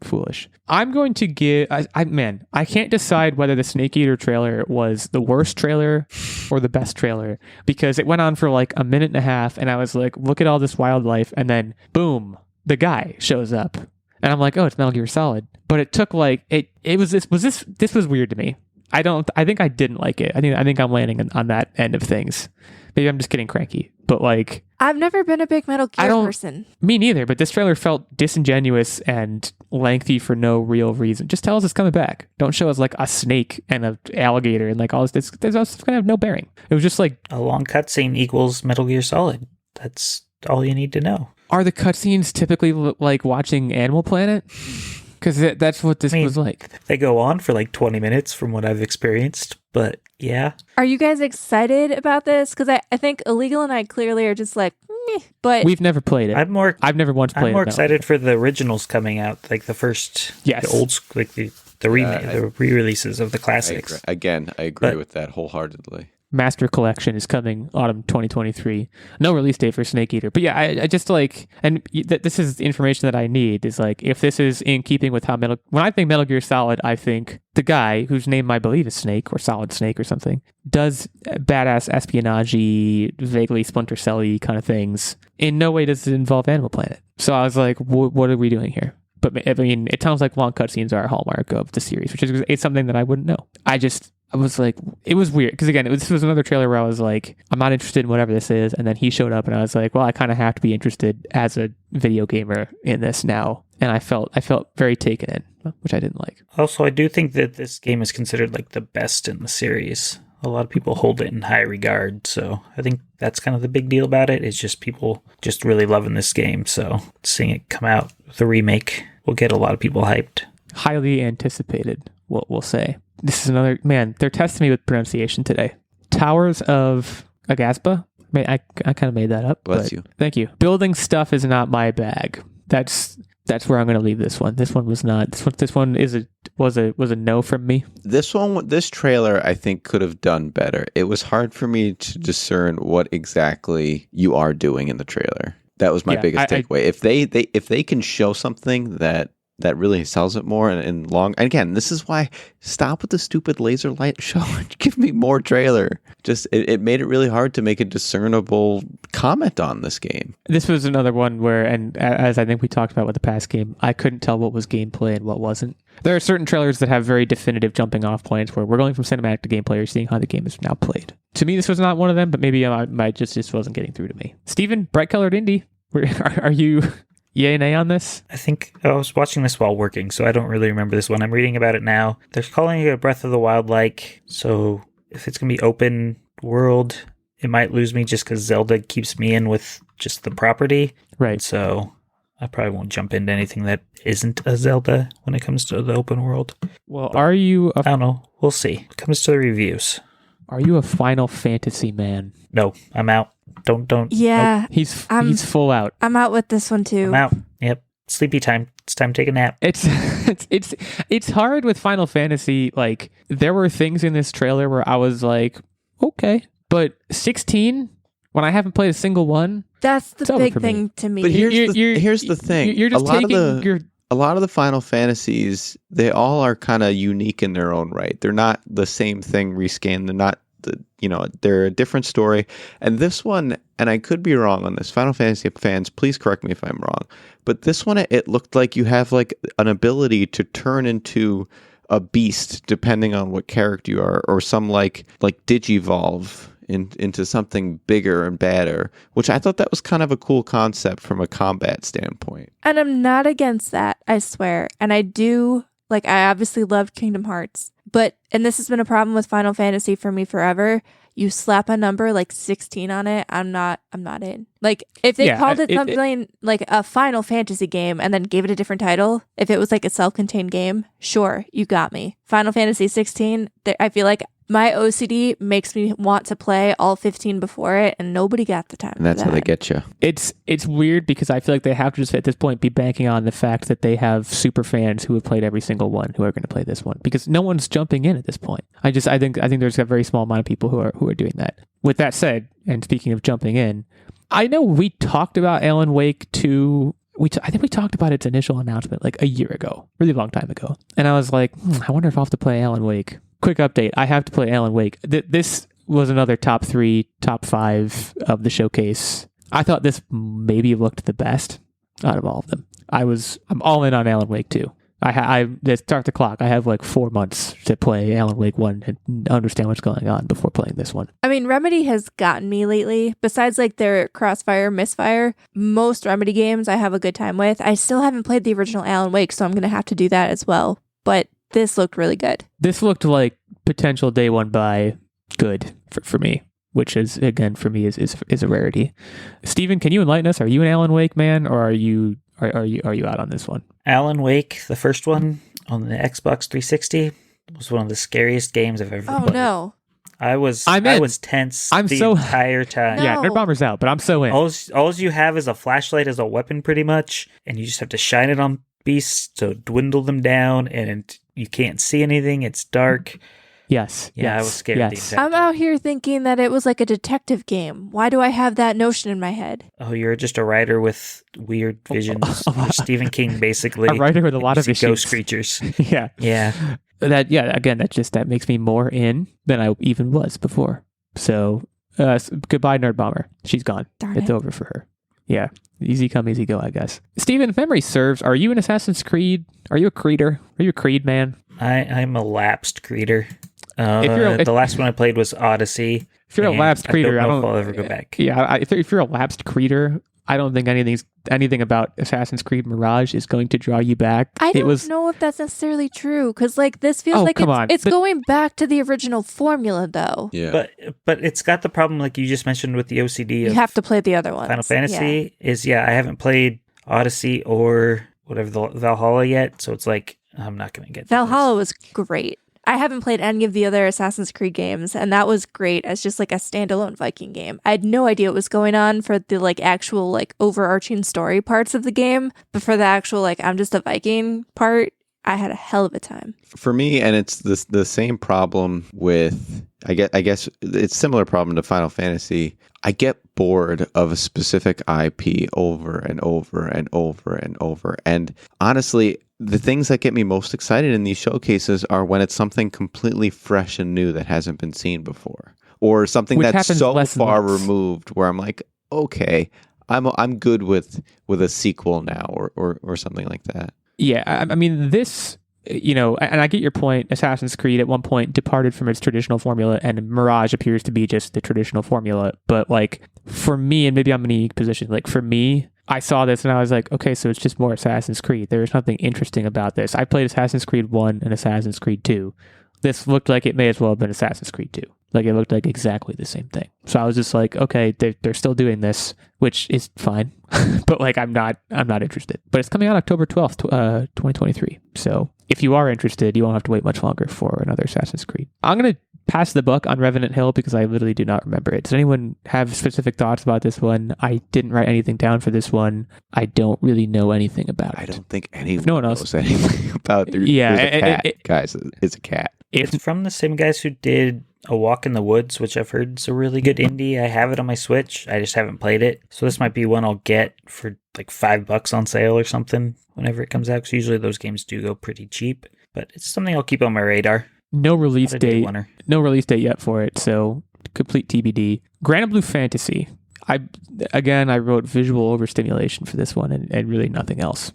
foolish. I'm going to give. I can't decide whether the Snake Eater trailer was the worst trailer or the best trailer because it went on for like a minute and a half, and I was like, "Look at all this wildlife," and then boom, the guy shows up, and I'm like, "Oh, it's Metal Gear Solid." But it took like it was this was weird to me. I think I didn't like it. I think I'm landing on that end of things. Maybe I'm just getting cranky, but like. I've never been a big Metal Gear don't- person. Me neither, but this trailer felt disingenuous and lengthy for no real reason. Just tell us it's coming back. Don't show us like a snake and an alligator and like all this. There's also going to have no bearing. It was just like, A long cutscene equals Metal Gear Solid. That's all you need to know. are the cutscenes typically like watching Animal Planet? Because that's what this was like. They go on for like 20 minutes from what I've experienced. But yeah, Are you guys excited about this? Because I think Illeagle and I clearly are just like, meh. But We've never played it. I've never once played it. I'm more no. excited for the originals coming out, like the first, Yes. the old, like the re-releases of the I classics. agree. Again, I agree But- with that wholeheartedly. Master Collection is coming autumn 2023. No release date for Snake Eater. But yeah, I just like, and this is the information that I need, is like, if this is in keeping with how when I think Metal Gear Solid, I think the guy whose name I believe is Snake or Solid Snake or something does badass espionage-y, vaguely Splinter Cell-y kind of things. In no way does it involve Animal Planet. So I was like, what are we doing here? But I mean, it sounds like long cutscenes are a hallmark of the series, which is it's something that I wouldn't know. I was like, it was weird. Because again, this was another trailer where I was like, I'm not interested in whatever this is. And then he showed up and I was like, well, I kind of have to be interested as a video gamer in this now. And I felt very taken in, which I didn't like. Also, I do think that this game is considered like the best in the series. A lot of people hold it in high regard. So I think that's kind of the big deal about it. It's just people just really loving this game. So seeing it come out with a remake will get a lot of people hyped. Highly anticipated, we'll say. This is another, man, they're testing me with pronunciation today. Towers of Aghasba? I kind of made that up. Bless you. Thank you. Building stuff is not my bag. That's where I'm going to leave this one. This one was not. This one was a no from me. This trailer, I think, could have done better. It was hard for me to discern what exactly you are doing in the trailer. That was my biggest takeaway. If they can show something that really sells it more and long. And again, this is why stop with the stupid laser light show and give me more trailer. Just it made it really hard to make a discernible comment on this game. This was another one where, and as I think we talked about with the past game, I couldn't tell what was gameplay and what wasn't. There are certain trailers that have very definitive jumping off points where we're going from cinematic to gameplay or seeing how the game is now played. To me, this was not one of them, but maybe I just wasn't getting through to me. Steven, bright colored indie. Are you yay and nay on this? I think I was watching this while working, so I don't really remember this one. I'm reading about it now. They're calling it a Breath of the Wild-like, so if it's going to be open world, it might lose me just because Zelda keeps me in with just the property. Right. So I probably won't jump into anything that isn't a Zelda when it comes to the open world. Well, are you... I don't know. We'll see. It comes to the reviews. Are you a Final Fantasy man? No, I'm out. Don't. Yeah. Nope. He's full out. I'm out with this one too. I'm out. Yep. Sleepy time. It's time to take a nap. It's hard with Final Fantasy. Like, there were things in this trailer where I was like, okay. But 16, when I haven't played a single one, that's the big thing me. To me. But here's the thing. You're just a lot of the Final Fantasies, they all are kind of unique in their own right. They're not the same thing rescanned. They're not they're a different story. And this one, and I could be wrong on this, Final Fantasy fans, please correct me if I'm wrong, but this one, it looked like you have like an ability to turn into a beast depending on what character you are, or some like digivolve into something bigger and badder, which I thought that was kind of a cool concept from a combat standpoint. And I'm not against that, I swear. And I do, like, I obviously loved Kingdom Hearts. But, and this has been a problem with Final Fantasy for me forever, you slap a number like 16 on it, I'm not in. Like, if they called it something like a Final Fantasy game and then gave it a different title, if it was like a self-contained game, sure, you got me. Final Fantasy 16, I feel like my OCD makes me want to play all 15 before it, and nobody got the time. And that's how they get you. It's weird because I feel like they have to just at this point be banking on the fact that they have super fans who have played every single one who are going to play this one, because no one's jumping in at this point. I think there's a very small amount of people who are doing that. With that said, and speaking of jumping in, I know we talked about Alan Wake 2. I think we talked about its initial announcement like a year ago, really long time ago, and I was like, I wonder if I'll have to play Alan Wake. Quick update, I have to play Alan Wake. This was another top 3, top 5 of the showcase. I thought this maybe looked the best out of all of them. I'm all in on Alan Wake 2. Let's start the clock. I have like 4 months to play Alan Wake 1 and understand what's going on before playing this one. I mean, Remedy has gotten me lately. Besides like their Crossfire, Misfire, most Remedy games I have a good time with. I still haven't played the original Alan Wake, so I'm going to have to do that as well. But this looked really good. This looked like potential day one buy good for me, which is, again, for me is a rarity. Steven, can you enlighten us? Are you an Alan Wake man, or are you out on this one? Alan Wake, the first one on the Xbox 360, was one of the scariest games I've ever played. Oh no. I was tense entire time. No. Yeah, Nerdbomber's out, but I'm so in. All you have is a flashlight as a weapon, pretty much, and you just have to shine it on beasts to dwindle them down, and you can't see anything. It's dark. Yes. Yeah, I yes, was scared yes. the entire I'm out here thinking that it was like a detective game. Why do I have that notion in my head? Oh, you're just a writer with weird visions. You're Stephen King, basically. A writer with a lot You of see issues. ghost creatures. Yeah. Yeah. Again, that makes me more in than I even was before. So, goodbye, Nerdbomber. She's gone. Darn It's it. over for her. Yeah. Easy come, easy go, I guess. Steven, if memory serves, are you an Assassin's Creed? Are you a Creeder? Are you a Creed man? I'm a lapsed creator. If the last one I played was Odyssey. If you're a and lapsed Creeder, I don't know if I'll ever go back. Yeah, if you're a lapsed Creeder, I don't think anything about Assassin's Creed Mirage is going to draw you back. I don't know if that's necessarily true, because like this feels Oh, like come on. it's going back to the original formula, though. Yeah. But it's got the problem like you just mentioned with the OCD You of have to play the other ones. Final Fantasy I haven't played Odyssey or whatever the Valhalla yet, so it's like I'm not going to get Valhalla was great. I haven't played any of the other Assassin's Creed games, and that was great as just like a standalone Viking game. I had no idea what was going on for the like actual like overarching story parts of the game, but for the actual like I'm just a Viking part, I had a hell of a time. For me, and it's the same problem with I guess it's similar problem to Final Fantasy. I get bored of a specific IP over and over and over and over. And honestly, the things that get me most excited in these showcases are when it's something completely fresh and new that hasn't been seen before, or something Which that's happens so less and far less. removed where I'm like, okay, I'm good with a sequel now or something like that. Yeah, I mean, this, and I get your point. Assassin's Creed at one point departed from its traditional formula, and Mirage appears to be just the traditional formula. But like for me, and maybe I'm in a unique position, like for me, I saw this and I was like, okay, so it's just more Assassin's Creed. There's nothing interesting about this. I played Assassin's Creed 1 and Assassin's Creed 2. This looked like it may as well have been Assassin's Creed 2. Like it looked like exactly the same thing. So I was just like, okay, they're still doing this, which is fine. But like I'm not interested. But it's coming out October 12th, 2023. So if you are interested, you won't have to wait much longer for another Assassin's Creed. I'm going to pass the buck on Revenant Hill because I literally do not remember it. Does anyone have specific thoughts about this one? I didn't write anything down for this one. I don't really know anything about it. I don't think anyone no one else knows anything about it. Yeah, There's a cat, guys. It's a cat. It's from the same guys who did A Walk in the Woods, which I've heard is a really good indie. I have it on my Switch. I just haven't played it. So this might be one I'll get for like $5 on sale or something whenever it comes out. Because usually those games do go pretty cheap. But it's something I'll keep on my radar. No release Not a day date. winner. No release date yet for it, so complete TBD. Granablue Fantasy. I wrote visual overstimulation for this one and really nothing else.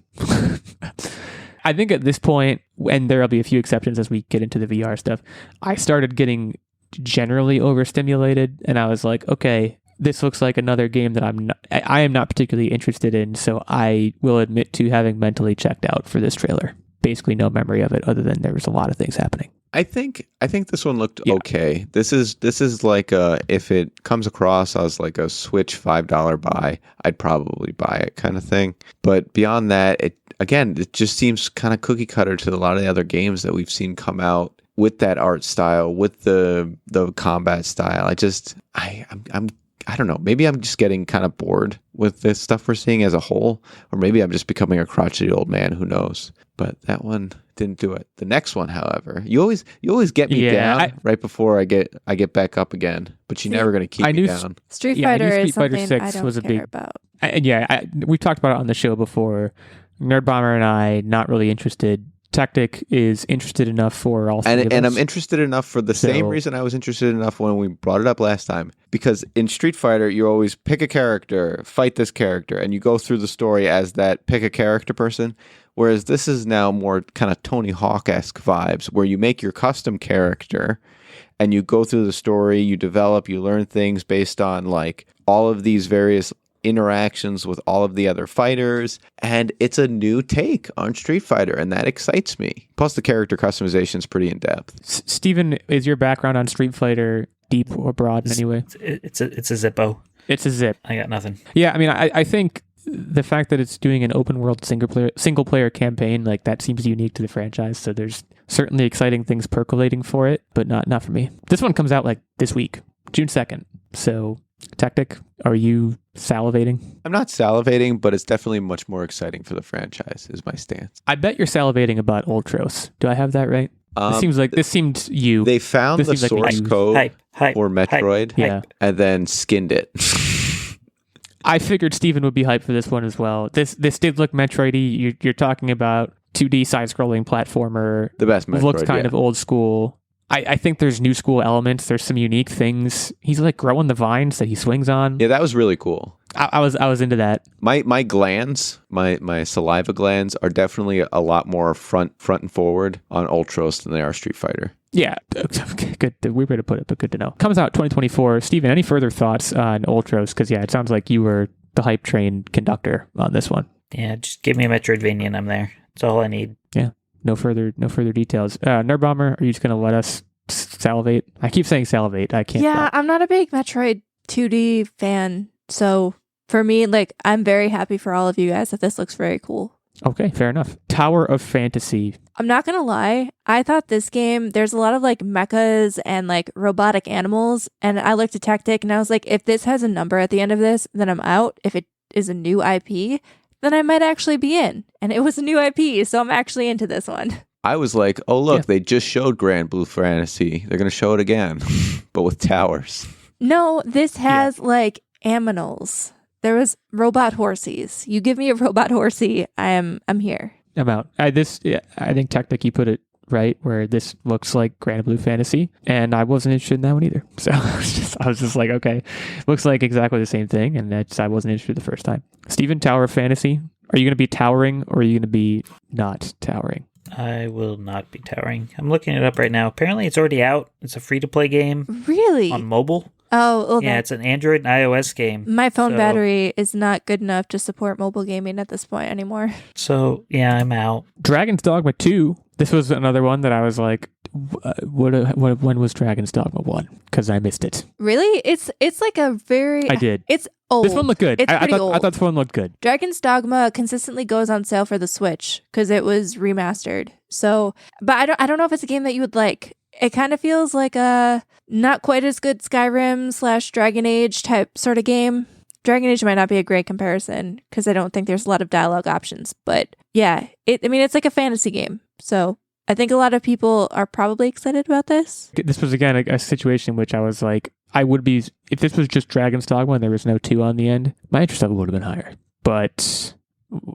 I think at this point, and there'll be a few exceptions as we get into the VR stuff, I started getting generally overstimulated, and I was like, okay, this looks like another game that I am not particularly interested in, so I will admit to having mentally checked out for this trailer. Basically no memory of it other than there was a lot of things happening. I think this one looked okay. This is like if it comes across as like a Switch $5 buy, I'd probably buy it kind of thing. But beyond that, it just seems kind of cookie cutter to a lot of the other games that we've seen come out with that art style, with the combat style. I don't know. Maybe I'm just getting kind of bored with this stuff we're seeing as a whole, or maybe I'm just becoming a crotchety old man. Who knows? But that one didn't do it. The next one, however, you always get me down right before I get back up again. But you're never going to keep me down. Street I Fighter knew is Street Fighter something 6 I don't was a care big about. We talked about it on the show before. Nerdbomber and I not really interested. Tactic is interested enough for all three of us. And I'm interested enough for the same reason I was interested enough when we brought it up last time. Because in Street Fighter, you always pick a character, fight this character, and you go through the story as that pick a character person. Whereas this is now more kind of Tony Hawk-esque vibes, where you make your custom character and you go through the story, you develop, you learn things based on like all of these various interactions with all of the other fighters, and it's a new take on Street Fighter, and that excites me. Plus the character customization is pretty in-depth. Steven, is your background on Street Fighter deep or broad in any way? It's a Zippo. It's a zip. I got nothing. Yeah, I mean, I think the fact that it's doing an open world single player campaign, like that seems unique to the franchise, so there's certainly exciting things percolating for it, but not for me. This one comes out like this week, June 2nd, so Tactic, are you salivating? I'm not salivating, but it's definitely much more exciting for the franchise, is my stance. I bet you're salivating about Ultros. Do I have that right? This seemed you. They found the source code for Metroid, yeah, and then skinned it. I figured Steven would be hyped for this one as well. This did look Metroid-y. You're talking about 2D side-scrolling platformer. The best Metroid. Looks kind of old school. I think there's new school elements. There's some unique things. He's like growing the vines that he swings on. Yeah, that was really cool. I was into that. My glands, my saliva glands are definitely a lot more front and forward on Ultros than they are Street Fighter. Yeah, good. Weird way to put it, but good to know. Comes out 2024. Steven, any further thoughts on Ultros? Because yeah, it sounds like you were the hype train conductor on this one. Yeah, just give me a Metroidvania and I'm there. That's all I need. Yeah, no further details. Nerdbomber, are you just gonna let us salivate? I keep saying salivate. I can't. Yeah, I'm not a big Metroid 2D fan, so for me, like, I'm very happy for all of you guys that this looks very cool. Okay, fair enough. Tower of Fantasy. I'm not gonna lie, I thought this game, there's a lot of like mechas and like robotic animals, and I looked at Tactic and I was like, if this has a number at the end of this, then I'm out. If it is a new IP, then I might actually be in. And it was a new IP, so I'm actually into this one. I was like, oh look, they just showed Granblue Fantasy. They're gonna show it again, but with towers. No, this has like aminals. There was robot horsies. You give me a robot horsey, I'm here. I'm out. I think Tactic, you put it right, where this looks like Granblue Fantasy, and I wasn't interested in that one either. So I was just like, okay, looks like exactly the same thing, and I wasn't interested the first time. Steven, Tower of Fantasy. Are you going to be towering, or are you going to be not towering? I will not be towering. I'm looking it up right now. Apparently, it's already out. It's a free-to-play game. Really? On mobile. Oh, okay. Yeah, it's an Android and iOS game. My phone battery is not good enough to support mobile gaming at this point anymore. So, yeah, I'm out. Dragon's Dogma 2. This was another one that I was like, when was Dragon's Dogma 1? Because I missed it. Really? It's like a very... I did. It's old. This one looked good. It's pretty old. I thought this one looked good. Dragon's Dogma consistently goes on sale for the Switch because it was remastered. So, but I don't know if it's a game that you would like. It kind of feels like a not quite as good Skyrim / Dragon Age type sort of game. Dragon Age might not be a great comparison because I don't think there's a lot of dialogue options. But yeah, it's like a fantasy game. So I think a lot of people are probably excited about this. This was, again, a situation in which I was like, I would be, if this was just Dragon's Dogma and there was no 2 on the end, my interest level would have been higher. But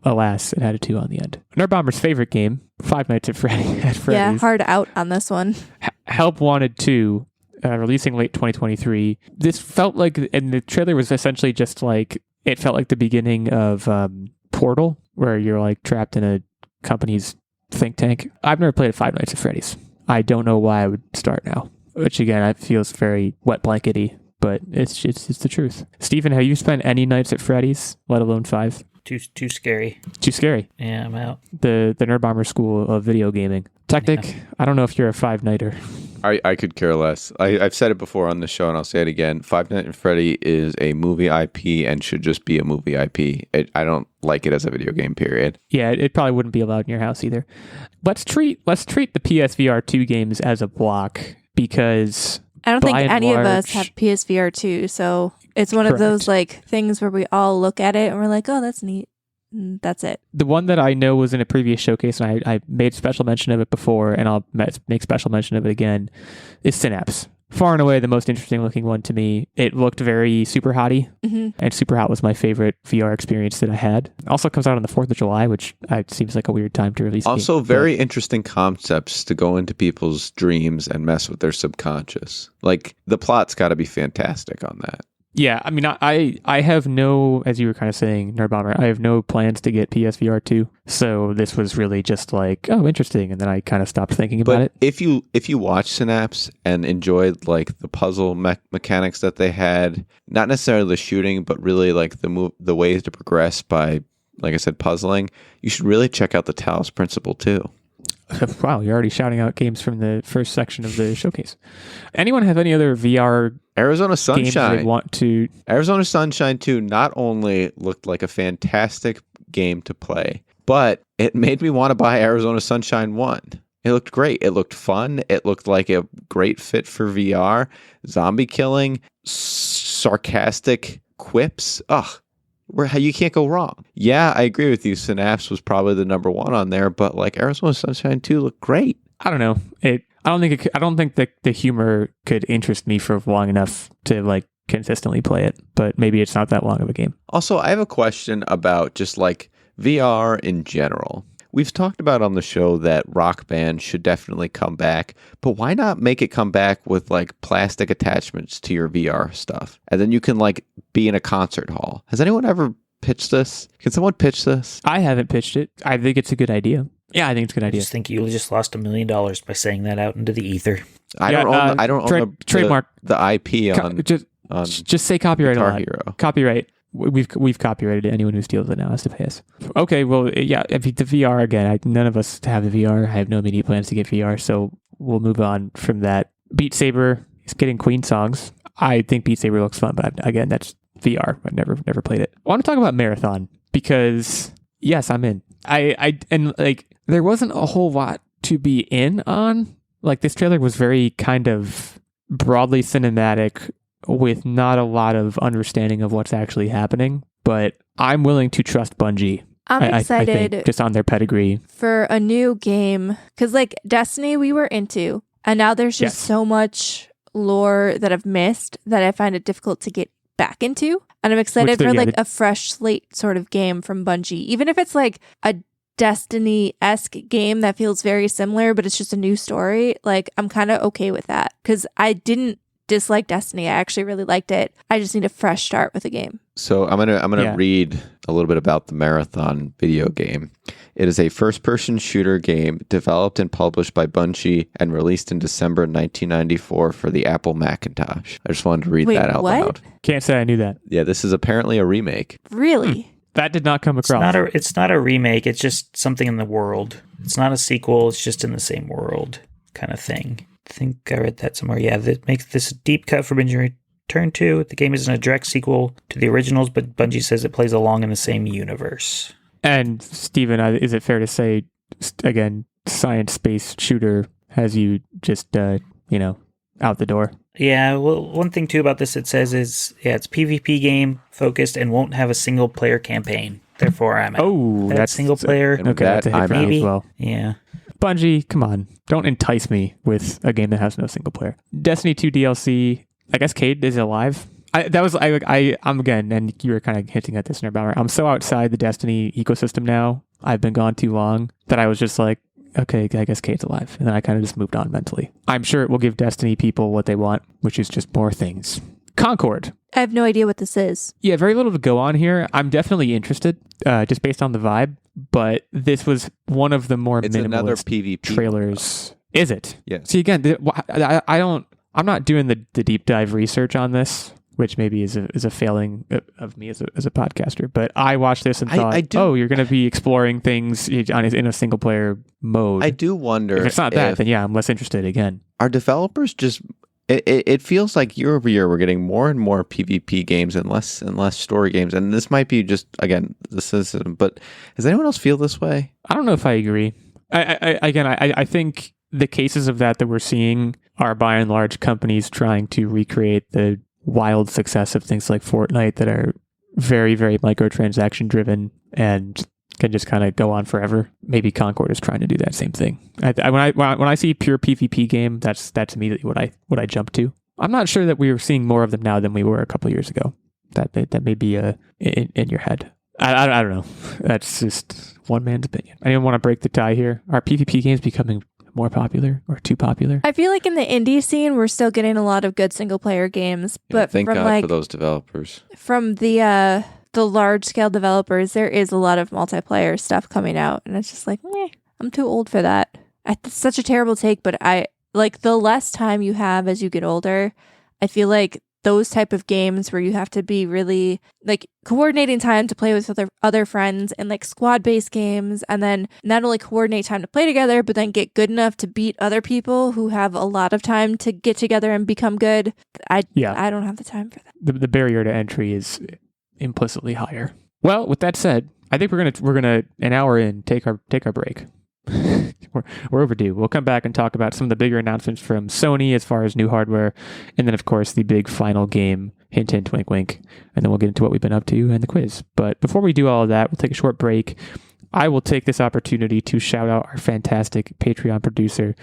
alas, it had a 2 on the end. Nerdbomber's favorite game, Five Nights at Freddy's. Yeah, hard out on this one. Help Wanted 2, releasing late 2023. This felt like, and the trailer was essentially just like, it felt like the beginning of Portal, where you're like trapped in a company's think tank. I've never played Five Nights at Freddy's. I don't know why I would start now, which again, it feels very wet blankety, but it's the truth. Steven, have you spent any nights at Freddy's, let alone 5? Too scary. Too scary. Yeah, I'm out. The Nerdbomber school of video gaming. Tactic, yeah. I don't know if you're a 5-nighter. I could care less. I've said it before on the show, and I'll say it again. Five Nights at Freddy is a movie IP and should just be a movie IP. I don't like it as a video game, period. Yeah, it probably wouldn't be allowed in your house either. Let's treat the PSVR 2 games as a block, because I don't think any of us have PSVR 2, so it's one of those like things where we all look at it and we're like, oh, that's neat. And that's it. The one that I know was in a previous showcase, and I made special mention of it before, and I'll make special mention of it again, is Synapse. Far and away the most interesting looking one to me. It looked very Super Hotty, and Super Hot was my favorite VR experience that I had. Also comes out on the 4th of July, which seems like a weird time to release. Also, very interesting concepts to go into people's dreams and mess with their subconscious. Like, the plot's got to be fantastic on that. Yeah, I mean, I have no, as you were kind of saying, Nerdbomber, I have no plans to get PSVR 2. So this was really just like, oh, interesting. And then I kind of stopped thinking about it. If you watch Synapse and enjoyed like the puzzle mechanics that they had, not necessarily the shooting, but really like the ways to progress by, like I said, puzzling, you should really check out the Talos Principal too. Wow, you're already shouting out games from the first section of the showcase. Anyone have any other VR Arizona Sunshine games they want to? Arizona Sunshine 2 not only looked like a fantastic game to play, but it made me want to buy Arizona Sunshine 1. It looked great. It looked fun. It looked like a great fit for VR. Zombie killing, sarcastic quips. Ugh. You can't go wrong. Yeah, I agree with you. Synapse was probably the number 1 on there, but like Arizona Sunshine 2 looked great. I don't know. I don't think that the humor could interest me for long enough to like consistently play it, but maybe it's not that long of a game. Also, I have a question about just like VR in general. We've talked about on the show that Rock Band should definitely come back, but why not make it come back with like plastic attachments to your VR stuff? And then you can like be in a concert hall. Has anyone ever pitched this? Can someone pitch this? I haven't pitched it. I think it's a good idea. Yeah, I think it's a good I idea. just think you just lost $1 million by saying that out into the ether. I don't own trademark the IP on just say copyright a Guitar lot. Hero. Copyright. We've copyrighted it. Anyone who steals it now has to pay us. Okay, well, yeah, if the VR again, none of us have the VR. I have no immediate plans to get VR, so we'll move on from that. Beat Saber is getting Queen songs. I think Beat Saber looks fun, but again, that's VR. I've never played it. I want to talk about Marathon because yes, I'm in. And like there wasn't a whole lot to be in on. Like this trailer was very kind of broadly cinematic, with not a lot of understanding of what's actually happening, but I'm willing to trust Bungie. I'm excited I think, just on their pedigree for a new game, because like Destiny we were into, and now there's just so much lore that I've missed that I find it difficult to get back into, and I'm excited for like a fresh slate sort of game from Bungie, even if it's like a Destiny-esque game that feels very similar, but it's just a new story. Like I'm kind of okay with that because I didn't dislike Destiny. I actually really liked it. I just need a fresh start with a game. So I'm gonna read a little bit about the Marathon video game. It is a first-person shooter game developed and published by Bungie and released in December 1994 for the Apple Macintosh. I just wanted to read that out loud. Can't say I knew that. Yeah, this is apparently a remake. Really? That did not come across. It's not a remake. It's just something in the world. It's not a sequel. It's just in the same world kind of thing. I think I read that somewhere. Yeah, that makes this a deep cut for Bungie to return to. The game isn't a direct sequel to the originals, but Bungie says it plays along in the same universe. And Steven, is it fair to say, again, science-based shooter has you just, out the door? Yeah, well, one thing too about this it says is, it's PvP game focused and won't have a single player campaign. Therefore, I'm out. Oh, that's single player. Okay, that's a hit for me as well. Yeah. Bungie, come on. Don't entice me with a game that has no single player. Destiny 2 DLC. I guess Cade is alive. I'm again, and you were kind of hinting at this, Nerdbomber. I'm so outside the Destiny ecosystem now. I've been gone too long that I was just like, okay, I guess Cade's alive. And then I kind of just moved on mentally. I'm sure it will give Destiny people what they want, which is just more things. Concord. I have no idea what this is. Yeah, very little to go on here. I'm definitely interested, just based on the vibe. But this was one of the more minimalist another PvP trailers. Is it? Yeah. See, again, I'm not doing the deep dive research on this, which maybe is a failing of me as a podcaster. But I watched this and thought, you're going to be exploring things in a single player mode. I do wonder if it's not that, then yeah, I'm less interested again. Are developers just... It feels like year over year we're getting more and more PvP games and less story games. And this might be just, again, but does anyone else feel this way? I don't know if I agree. I think the cases of that we're seeing are by and large companies trying to recreate the wild success of things like Fortnite that are very, very microtransaction driven and can just kind of go on forever. Maybe Concord is trying to do that same thing. When I see pure PvP game, that's immediately what I jump to. I'm not sure that we are seeing more of them now than we were a couple years ago. That may be in your head. I don't know. That's just one man's opinion. I didn't want to break the tie here. Are PvP games becoming more popular or too popular? I feel like in the indie scene, we're still getting a lot of good single player games. But thank from God for those developers. From the large scale developers, there is a lot of multiplayer stuff coming out, and it's just like, I'm too old for that. It's such a terrible take, but I like the less time you have as you get older. I feel like those type of games where you have to be really like coordinating time to play with other friends and like squad based games, and then not only coordinate time to play together, but then get good enough to beat other people who have a lot of time to get together and become good. I don't have the time for that. The barrier to entry is implicitly higher. Well, with that said, I think we're gonna an hour in take our break. we're overdue. We'll come back and talk about some of the bigger announcements from Sony as far as new hardware, and then of course the big final game, hint hint, wink wink, and then we'll get into what we've been up to and the quiz. But before we do all of that, we'll take a short break. I will take this opportunity to shout out our fantastic Patreon producer,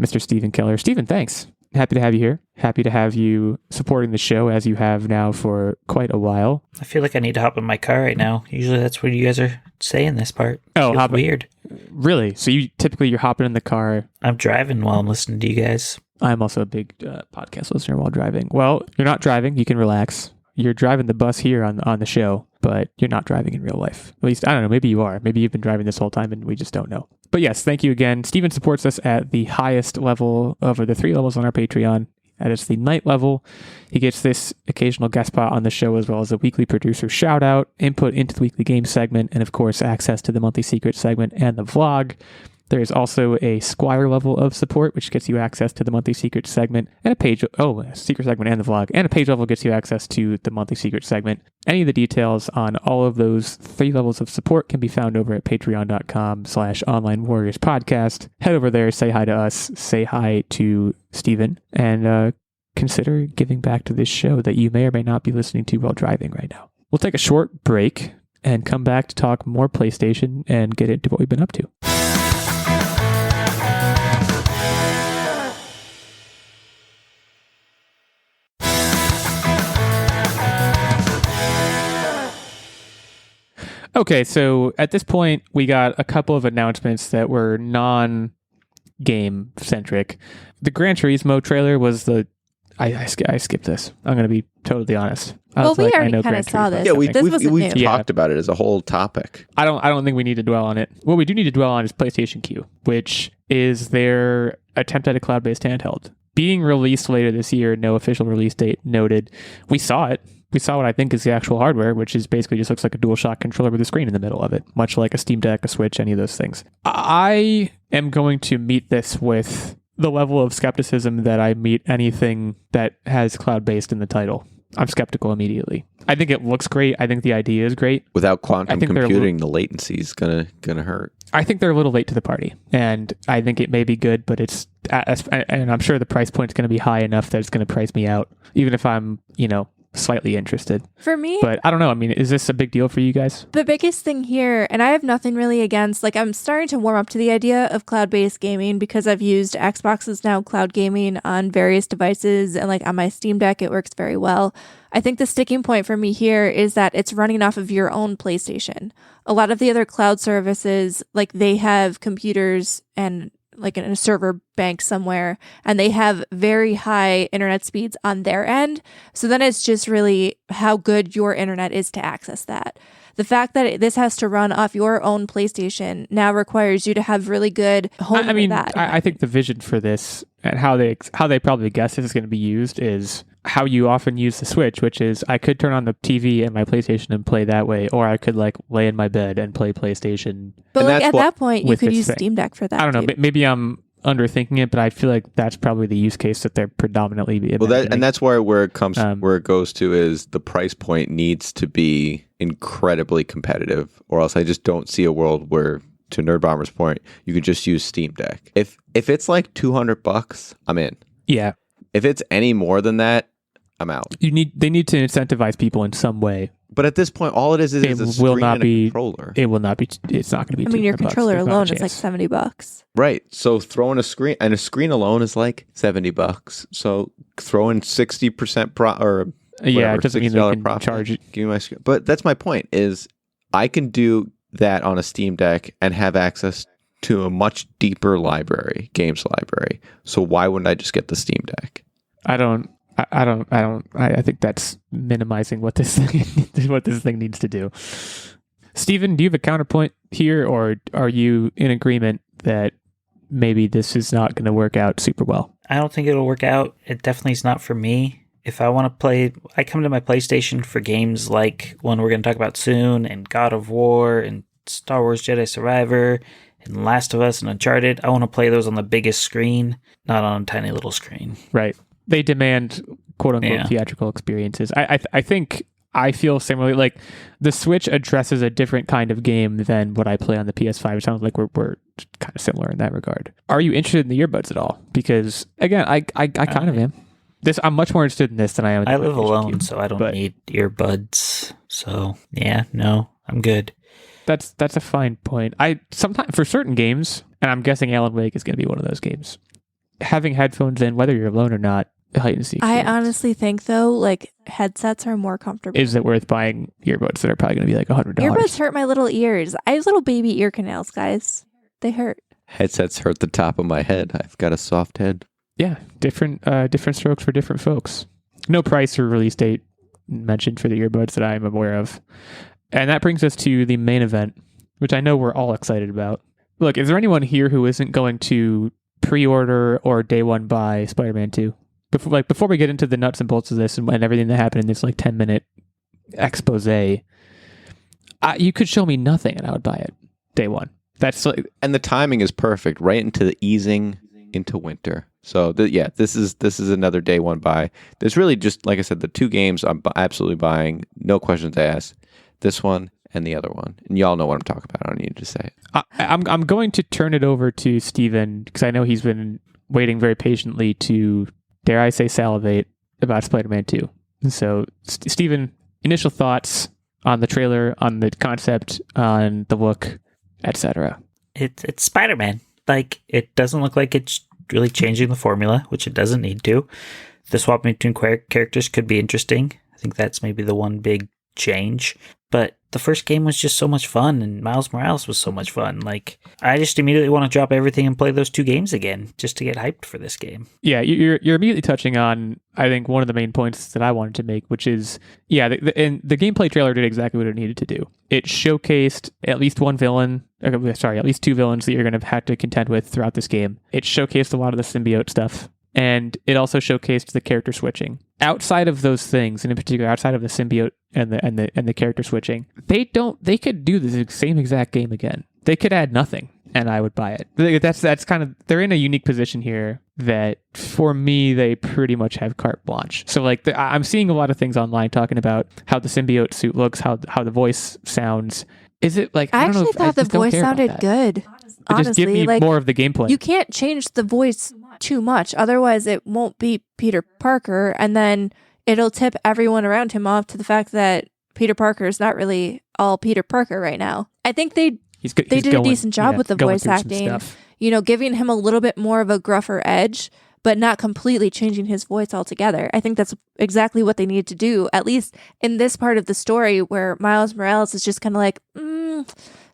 Mr. Stephen Keller. Stephen, thanks. Happy to have you here. Happy to have you supporting the show as you have now for quite a while. I feel like I need to hop in my car right now. Usually that's what you guys are saying this part. Oh, Feels weird. Really? So you're hopping in the car. I'm driving while I'm listening to you guys. I'm also a big podcast listener while driving. Well, you're not driving. You can relax. You're driving the bus here on the show, but you're not driving in real life. At least, I don't know. Maybe you are. Maybe you've been driving this whole time and we just don't know. But yes, thank you again. Steven supports us at the highest level of the 3 levels on our Patreon. That is the night level. He gets this occasional guest spot on the show, as well as a weekly producer shout out, input into the weekly game segment, and of course, access to the monthly secret segment and the vlog. There is also a Squire level of support, which gets you access to the monthly secret segment and a secret segment and the vlog, and a page level gets you access to the monthly secret segment. Any of the details on all of those 3 levels of support can be found over at patreon.com/onlinewarriorspodcast. Head over there, say hi to us, say hi to Steven, and consider giving back to this show that you may or may not be listening to while driving right now. We'll take a short break and come back to talk more PlayStation and get into what we've been up to. Okay, so at this point, we got a couple of announcements that were non-game centric. The Gran Turismo trailer was I skipped this. I'm going to be totally honest. Well, we already kind of saw this. Yeah, we've new. talked about it as a whole topic. I don't think we need to dwell on it. What we do need to dwell on is PlayStation Q, which is their attempt at a cloud-based handheld. Being released later this year, no official release date noted. We saw it. We saw what I think is the actual hardware, which is basically just looks like a DualShock controller with a screen in the middle of it, much like a Steam Deck, a Switch, any of those things. I am going to meet this with the level of skepticism that I meet anything that has cloud-based in the title. I'm skeptical immediately. I think it looks great. I think the idea is great. Without quantum computing, the latency is gonna hurt. I think they're a little late to the party, and I think it may be good, but and I'm sure the price point is going to be high enough that it's going to price me out, even if I'm, slightly interested. For me, but I don't know. I mean, is this a big deal for you guys? The biggest thing here, and I have nothing really against, I'm starting to warm up to the idea of cloud-based gaming because I've used Xbox's now cloud gaming on various devices, and on my Steam Deck, it works very well. I think the sticking point for me here is that it's running off of your own PlayStation. A lot of the other cloud services, they have computers and in a server bank somewhere, and they have very high internet speeds on their end. So then it's just really how good your internet is to access that. The fact that this has to run off your own PlayStation now requires you to have really good home internet. I think the vision for this and how they probably guess this is going to be used is how you often use the Switch, which is I could turn on the TV and my PlayStation and play that way, or I could lay in my bed and play PlayStation. But at that point, you could use Steam Deck for that. I don't know. Maybe I'm underthinking it, but I feel like that's probably the use case that they're predominantly imagining. And that's where it comes, where it goes to is the price point needs to be incredibly competitive, or else I just don't see a world where, to Nerdbomber's point, you could just use Steam Deck. If it's like $200, I'm in. Yeah. If it's any more than that, I'm out. They need to incentivize people in some way. But at this point, all it is a screen and a controller. It will not be. It's not going to be. Your controller alone is like $70. Right. So throwing a screen, and a screen alone is like $70. So throwing 60% it doesn't mean they can profit. Charge. Give me my screen. But that's my point. Is I can do that on a Steam Deck and have access to a much deeper games library. So why wouldn't I just get the Steam Deck? I think that's minimizing what this thing needs to do. Steven, do you have a counterpoint here, or are you in agreement that maybe this is not going to work out super well? I don't think it'll work out. It definitely is not for me. If I want to play, I come to my PlayStation for games like one we're going to talk about soon, and God of War, and Star Wars Jedi Survivor, and Last of Us, and Uncharted. I want to play those on the biggest screen, not on a tiny little screen. Right. They demand quote-unquote theatrical experiences. I think I feel similarly. Like, the Switch addresses a different kind of game than what I play on the PS5. It sounds like we're kind of similar in that regard. Are you interested in the earbuds at all? Because, again, I kind of am. I'm much more interested in this than I am in the I live PlayStation alone, Q, so I don't need earbuds. So, no, I'm good. That's a fine point. I sometimes for certain games, and I'm guessing Alan Wake is going to be one of those games. Having headphones in, whether you're alone or not, heightens the experience. I honestly think though, like headsets are more comfortable. Is it worth buying earbuds that are probably going to be like $100? Earbuds hurt my little ears. I have little baby ear canals, guys. They hurt. Headsets hurt the top of my head. I've got a soft head. Yeah, different strokes for different folks. No price or release date mentioned for the earbuds that I'm aware of. And that brings us to the main event, which I know we're all excited about. Look, is there anyone here who isn't going to pre-order or day one buy Spider-Man 2? Before we get into the nuts and bolts of this and everything that happened in this 10-minute expose, you could show me nothing and I would buy it day one. And the timing is perfect, right into the easing into winter. So this is another day one buy. There's really just, like I said, the two games I'm absolutely buying, no questions asked. This one and the other one, and y'all know what I'm talking about. I don't need to say it. I'm going to turn it over to Steven because I know he's been waiting very patiently to, dare I say, salivate about Spider-Man 2. So, Steven, initial thoughts on the trailer, on the concept, on the look, etc. It's Spider-Man. Like, it doesn't look like it's really changing the formula, which it doesn't need to. The swap between characters could be interesting. I think that's maybe the one big change. But the first game was just so much fun, and Miles Morales was so much fun. Like, I just immediately want to drop everything and play those two games again, just to get hyped for this game. Yeah, you're immediately touching on, I think, one of the main points that I wanted to make, which is, the gameplay trailer did exactly what it needed to do. It showcased at least at least two villains that you're going to have to contend with throughout this game. It showcased a lot of the symbiote stuff, and it also showcased the character switching. Outside of those things, and in particular outside of the symbiote and the character switching, they could do the same exact game again. They could add nothing and I would buy it. That's kind of, they're in a unique position here that for me they pretty much have carte blanche. So I'm seeing a lot of things online talking about how the symbiote suit looks, how the voice sounds. Is it I actually thought the voice sounded good. Honestly, just give me more of the gameplay. You can't change the voice too much, otherwise it won't be Peter Parker, and then it'll tip everyone around him off to the fact that Peter Parker is not really all Peter Parker right now. I think they did a decent job with the voice acting, giving him a little bit more of a gruffer edge, but not completely changing his voice altogether. I think that's exactly what they need to do, at least in this part of the story where Miles Morales is just kind of like,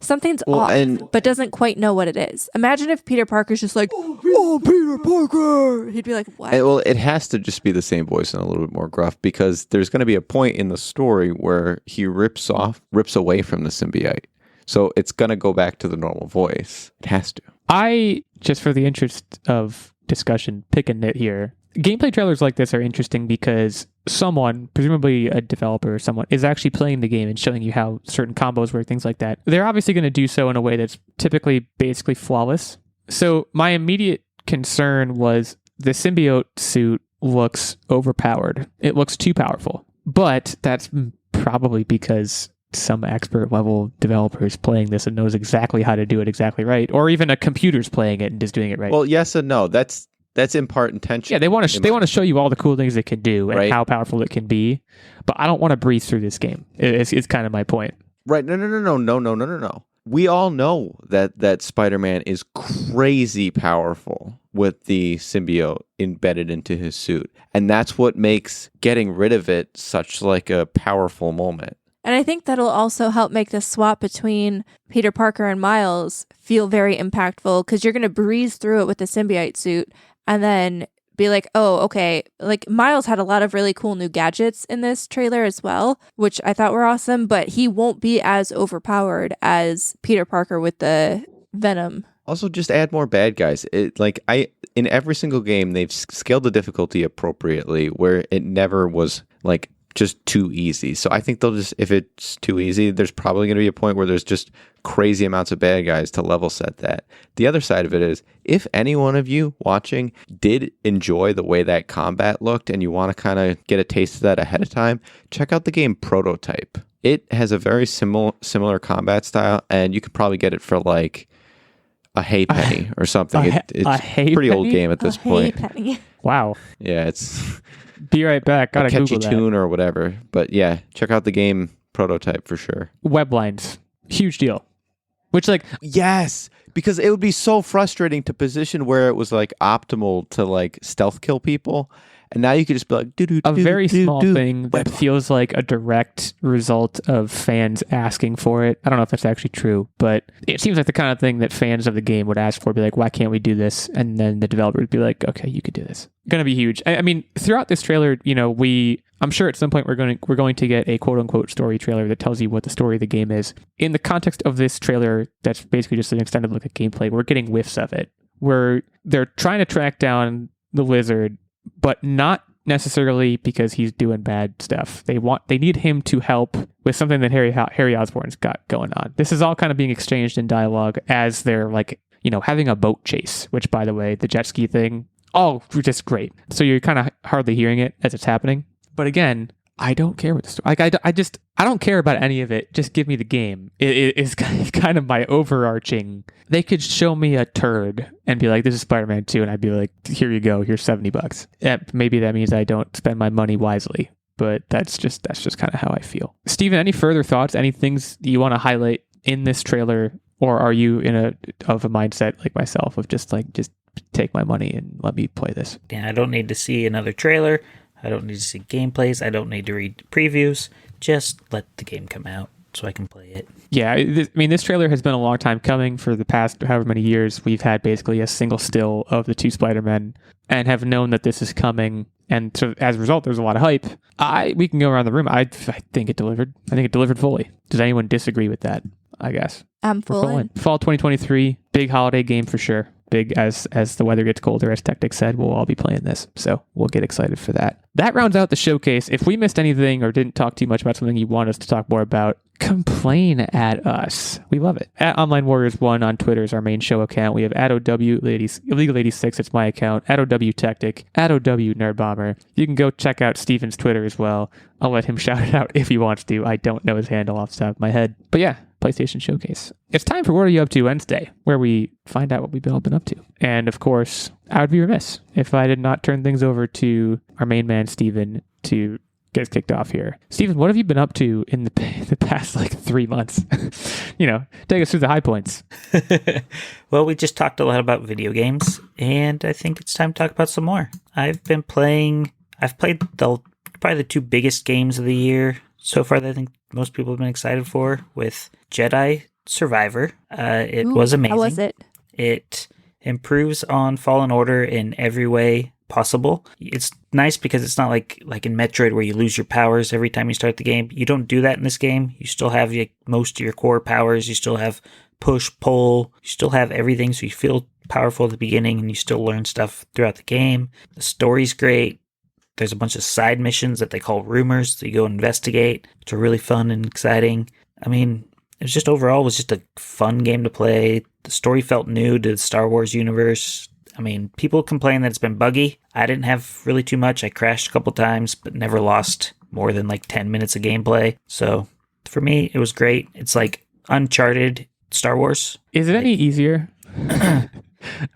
something's off, but doesn't quite know what it is. Imagine if Peter Parker's just like, oh, Peter Parker! He'd be like, what? It has to just be the same voice and a little bit more gruff, because there's going to be a point in the story where he rips away from the symbiote. So it's going to go back to the normal voice. It has to. I, just for the interest of discussion, pick a nit here. Gameplay trailers like this are interesting because someone, presumably a developer or someone, is actually playing the game and showing you how certain combos work, things like that. They're obviously going to do so in a way that's typically basically flawless. So my immediate concern was the symbiote suit looks overpowered. It looks too powerful. But that's probably because some expert level developer is playing this and knows exactly how to do it exactly right, or even a computer's playing it and just doing it right. Well, yes and no. That's in part intention. Yeah, they want to show you all the cool things it can do and how powerful it can be. But I don't want to breeze through this game. It's kind of my point. Right? No. We all know that Spider-Man is crazy powerful with the symbiote embedded into his suit, and that's what makes getting rid of it such a powerful moment. And I think that'll also help make the swap between Peter Parker and Miles feel very impactful, because you're going to breeze through it with the symbiote suit and then be like, oh, okay. Miles had a lot of really cool new gadgets in this trailer as well, which I thought were awesome, but he won't be as overpowered as Peter Parker with the Venom. Also, just add more bad guys. In every single game, they've scaled the difficulty appropriately, where it never was just too easy. So I think if it's too easy, there's probably going to be a point where there's just crazy amounts of bad guys to level set that. The other side of it is, if any one of you watching did enjoy the way that combat looked and you want to kind of get a taste of that ahead of time, check out the game Prototype. It has a very similar combat style, and you could probably get it for a hay penny or something. It's a pretty old game at this point. Wow. Yeah, it's... Be right back. Gotta catchy Google that. tune or whatever. But yeah, check out the game Prototype for sure. Weblines. Huge deal. Which, like, Yes, because it would be so frustrating to position where it was like optimal to like stealth kill people, and now you could just be like a very small thing that feels like a direct result of fans asking for it. I don't know if that's actually true, but it seems like the kind of thing that fans of the game would ask for, be like, why can't we do this? And then the developer would be like, okay, you could do this. Going to be huge. I mean, throughout this trailer, you know, I'm sure at some point we're going to get a quote unquote story trailer that tells you what the story of the game is. In the context of this trailer, that's basically just an extended look at gameplay. We're getting whiffs of it, where they're trying to track down the lizard, but not necessarily because he's doing bad stuff. They need him to help with something that Harry Osborn's got going on. This is all kind of being exchanged in dialogue as they're like, you know, having a boat chase, which, by the way, the jet ski thing, all just great. So you're kind of hardly hearing it as it's happening. But again, I don't care what the story. Like, I don't care about any of it. Just give me the game. It is kind of my overarching. They could show me a turd and be like, "This is Spider-Man 2," and I'd be like, "Here you go. Here's $70." Maybe that means I don't spend my money wisely, but that's just kind of how I feel. Steven, any further thoughts? Any things you want to highlight in this trailer, or are you in a mindset like myself of just take my money and let me play this? Yeah, I don't need to see another trailer. I don't need to see gameplays. I don't need to read previews. Just let the game come out so I can play it. Yeah, I mean, this trailer has been a long time coming. For the past however many years, we've had basically a single still of the two Spider-Men and have known that this is coming. And so as a result, there's a lot of hype. We can go around the room. I think it delivered. I think it delivered fully. Does anyone disagree with that? I guess. I'm full in. Fall 2023, big holiday game for sure. Big as the weather gets colder, as Tactic said, we'll all be playing this. So we'll get excited for that. That rounds out the showcase. If we missed anything or didn't talk too much about something you want us to talk more about, complain at us. We love it. At Online Warriors 1 on Twitter is our main show account. We have at OW Ladies, Illeagle 86, it's my account. At OW Tactic, at OW Nerdbomber. You can go check out Steven's Twitter as well. I'll let him shout it out if he wants to. I don't know his handle off the top of my head. But yeah, PlayStation Showcase. It's time for What Are You Up To Wednesday, where we find out what we've all been up to. And of course, I would be remiss if I did not turn things over to our main man, Steven, to get us kicked off here. Steven, what have you been up to in the past 3 months? Take us through the high points. Well, we just talked a lot about video games, and I think it's time to talk about some more. I've played probably the two biggest games of the year so far that I think most people have been excited for, with Jedi Survivor. It was amazing. How was it? It improves on Fallen Order in every way possible. It's nice because it's not like in Metroid where you lose your powers every time you start the game. You don't do that in this game. You still have most of your core powers. You still have push, pull. You still have everything, so you feel powerful at the beginning and you still learn stuff throughout the game. The story's great. There's a bunch of side missions that they call rumors that you go investigate, which are really fun and exciting. I mean, it was just a fun game to play. The story felt new to the Star Wars universe. I mean, people complain that it's been buggy. I didn't have really too much. I crashed a couple times, but never lost more than 10 minutes of gameplay. So for me, it was great. It's like Uncharted Star Wars. Is it any easier?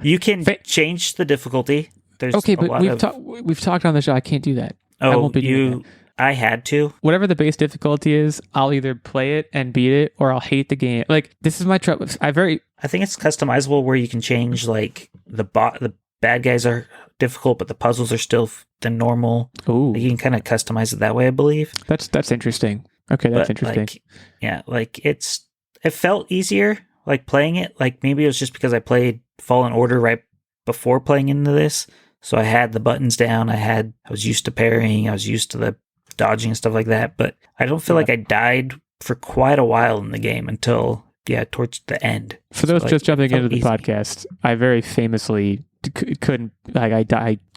You can change the difficulty. There's okay, but we've talked on the show. I can't do that. I won't be doing that. I had to. Whatever the base difficulty is, I'll either play it and beat it, or I'll hate the game. This is my trouble. I think it's customizable where you can change the bad guys are difficult, but the puzzles are still the normal. Ooh. You can kind of customize it that way, I believe. That's interesting. Okay, that's interesting. It felt easier playing it. Maybe it was just because I played Fallen Order right before playing into this. So I had the buttons down. I was used to parrying. I was used to the dodging and stuff like that. But I don't feel like I died for quite a while in the game until towards the end. For those just jumping into the podcast, I very famously couldn't. I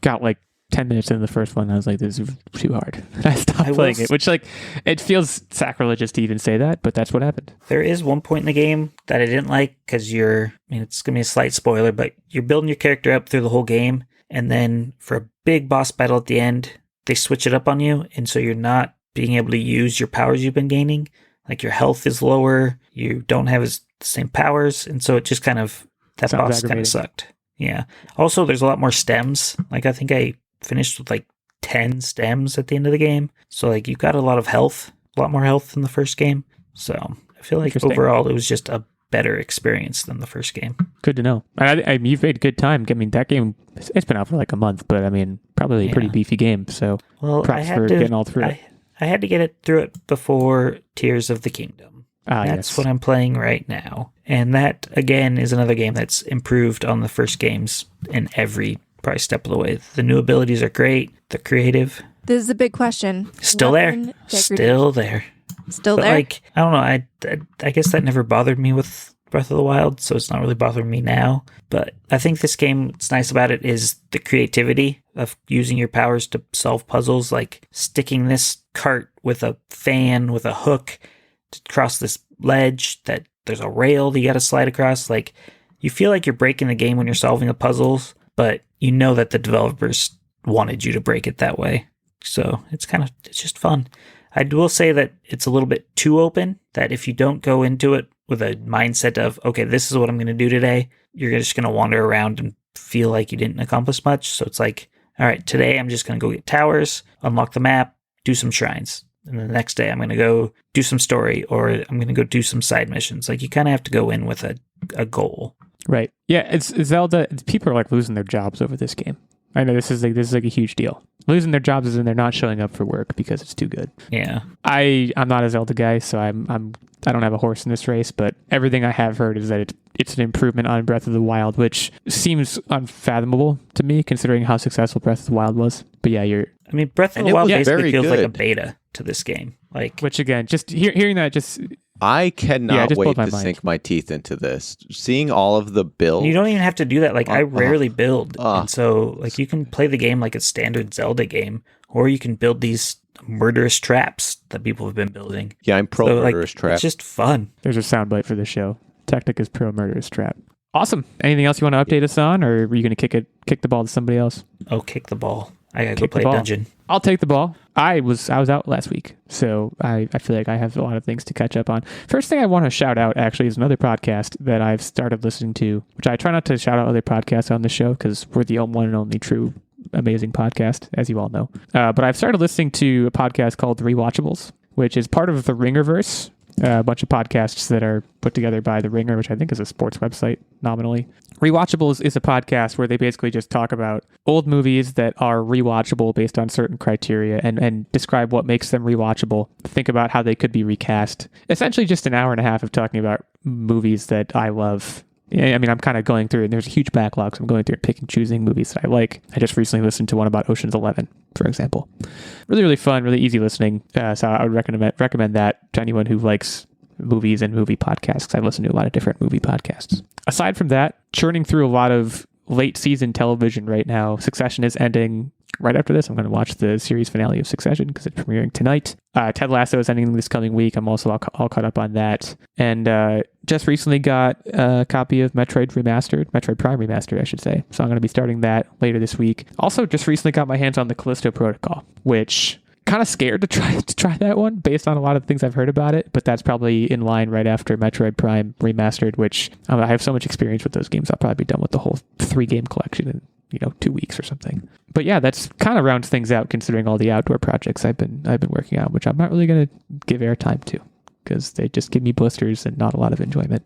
got 10 minutes into the first one. And I was like, "This is too hard." I stopped playing it, which it feels sacrilegious to even say that, but that's what happened. There is one point in the game that I didn't like because it's gonna be a slight spoiler, but you're building your character up through the whole game. And then for a big boss battle at the end, they switch it up on you. And so you're not being able to use your powers you've been gaining. Your health is lower. You don't have the same powers. And so it just that boss kind of sucked. Yeah. Also, there's a lot more stems. I think I finished with 10 stems at the end of the game. So you've got a lot of health, a lot more health than the first game. So I feel like Interesting. overall it was just a better experience than the first game. Good to know. I mean, you've made good time. I mean, that game, it's been out for like a month, but I mean, probably a pretty beefy game. So Well, props for getting all through it. I had to get it through it before Tears of the Kingdom. That's yes. what I'm playing right now. And that, again, is another game that's improved on the first games in every probably step of the way. The new abilities are great. They're creative. This is a big question. Still Weapon there. degradation. Still there. Still But there? like, I don't know. I guess that never bothered me with Breath of the Wild, so it's not really bothering me now. But I think this game, what's nice about it is the creativity of using your powers to solve puzzles, like sticking this cart with a fan, with a hook to cross this ledge, that there's a rail that you got to slide across. Like, you feel like you're breaking the game when you're solving the puzzles, but you know that the developers wanted you to break it that way. So it's just fun. I will say that it's a little bit too open, that if you don't go into it with a mindset of, okay, this is what I'm going to do today, you're just going to wander around and feel like you didn't accomplish much. So it's like, all right, today I'm just going to go get towers, unlock the map, do some shrines. And the next day I'm going to go do some story, or I'm going to go do some side missions. Like, you kind of have to go in with a goal. Right. Yeah, it's Zelda. People are like losing their jobs over this game. I know this is like a huge deal. Losing their jobs is when they're not showing up for work because it's too good. Yeah. I'm not a Zelda guy, so I don't have a horse in this race, but everything I have heard is that it's an improvement on Breath of the Wild, which seems unfathomable to me considering how successful Breath of the Wild was. But yeah, I mean, Breath of And the it Wild was basically very feels like a good. beta to this game. Like, which again, just hearing that just I cannot just wait blows my to mind. sink my teeth into this. Seeing all of the builds. you don't even have to do that. Like, I rarely build. uh. And so, like, you can play the game like a standard Zelda game, or you can build these murderous traps that people have been building. Yeah, I'm pro So, like, murderous trap. it's just fun. there's a soundbite for the show. Technic is pro murderous trap. Awesome. Anything else you want to update us on, or are you going to kick the ball to somebody else? Oh, kick the ball. I gotta Kick go the play ball. Dungeon. I'll take the ball. I was out last week, so I feel like I have a lot of things to catch up on. First thing I want to shout out actually is another podcast that I've started listening to, which I try not to shout out other podcasts on the show because we're the one and only true amazing podcast, as you all know. But I've started listening to a podcast called The Rewatchables, which is part of the Ringerverse, a bunch of podcasts that are put together by The Ringer, which I think is a sports website nominally. Rewatchables is a podcast where they basically just talk about old movies that are rewatchable based on certain criteria and describe what makes them rewatchable. Think about how they could be recast. Essentially just an hour and a half of talking about movies that I love. I mean, I'm kind of going through, and there's a huge backlog, so I'm going through and picking, choosing movies that I like. I just recently listened to one about Ocean's 11, for example. Really, really fun, really easy listening. So I would recommend that to anyone who likes movies and movie podcasts, because I've listened to a lot of different movie podcasts. Aside from that, churning through a lot of late season television right now. Succession is ending right after this. I'm going to watch the series finale of Succession because it's premiering tonight. Ted Lasso is ending this coming week. I'm also all caught up on that. And just recently got a copy of Metroid Prime Remastered, I should say. So I'm going to be starting that later this week. Also, just recently got my hands on the Callisto Protocol, which kind of scared to try that one based on a lot of things I've heard about it. But that's probably in line right after Metroid Prime Remastered, which I have so much experience with those games. I'll probably be done with the whole 3-game collection in 2 weeks or something. But yeah, that's kind of rounds things out considering all the outdoor projects I've been working on, which I'm not really going to give airtime to because they just give me blisters and not a lot of enjoyment.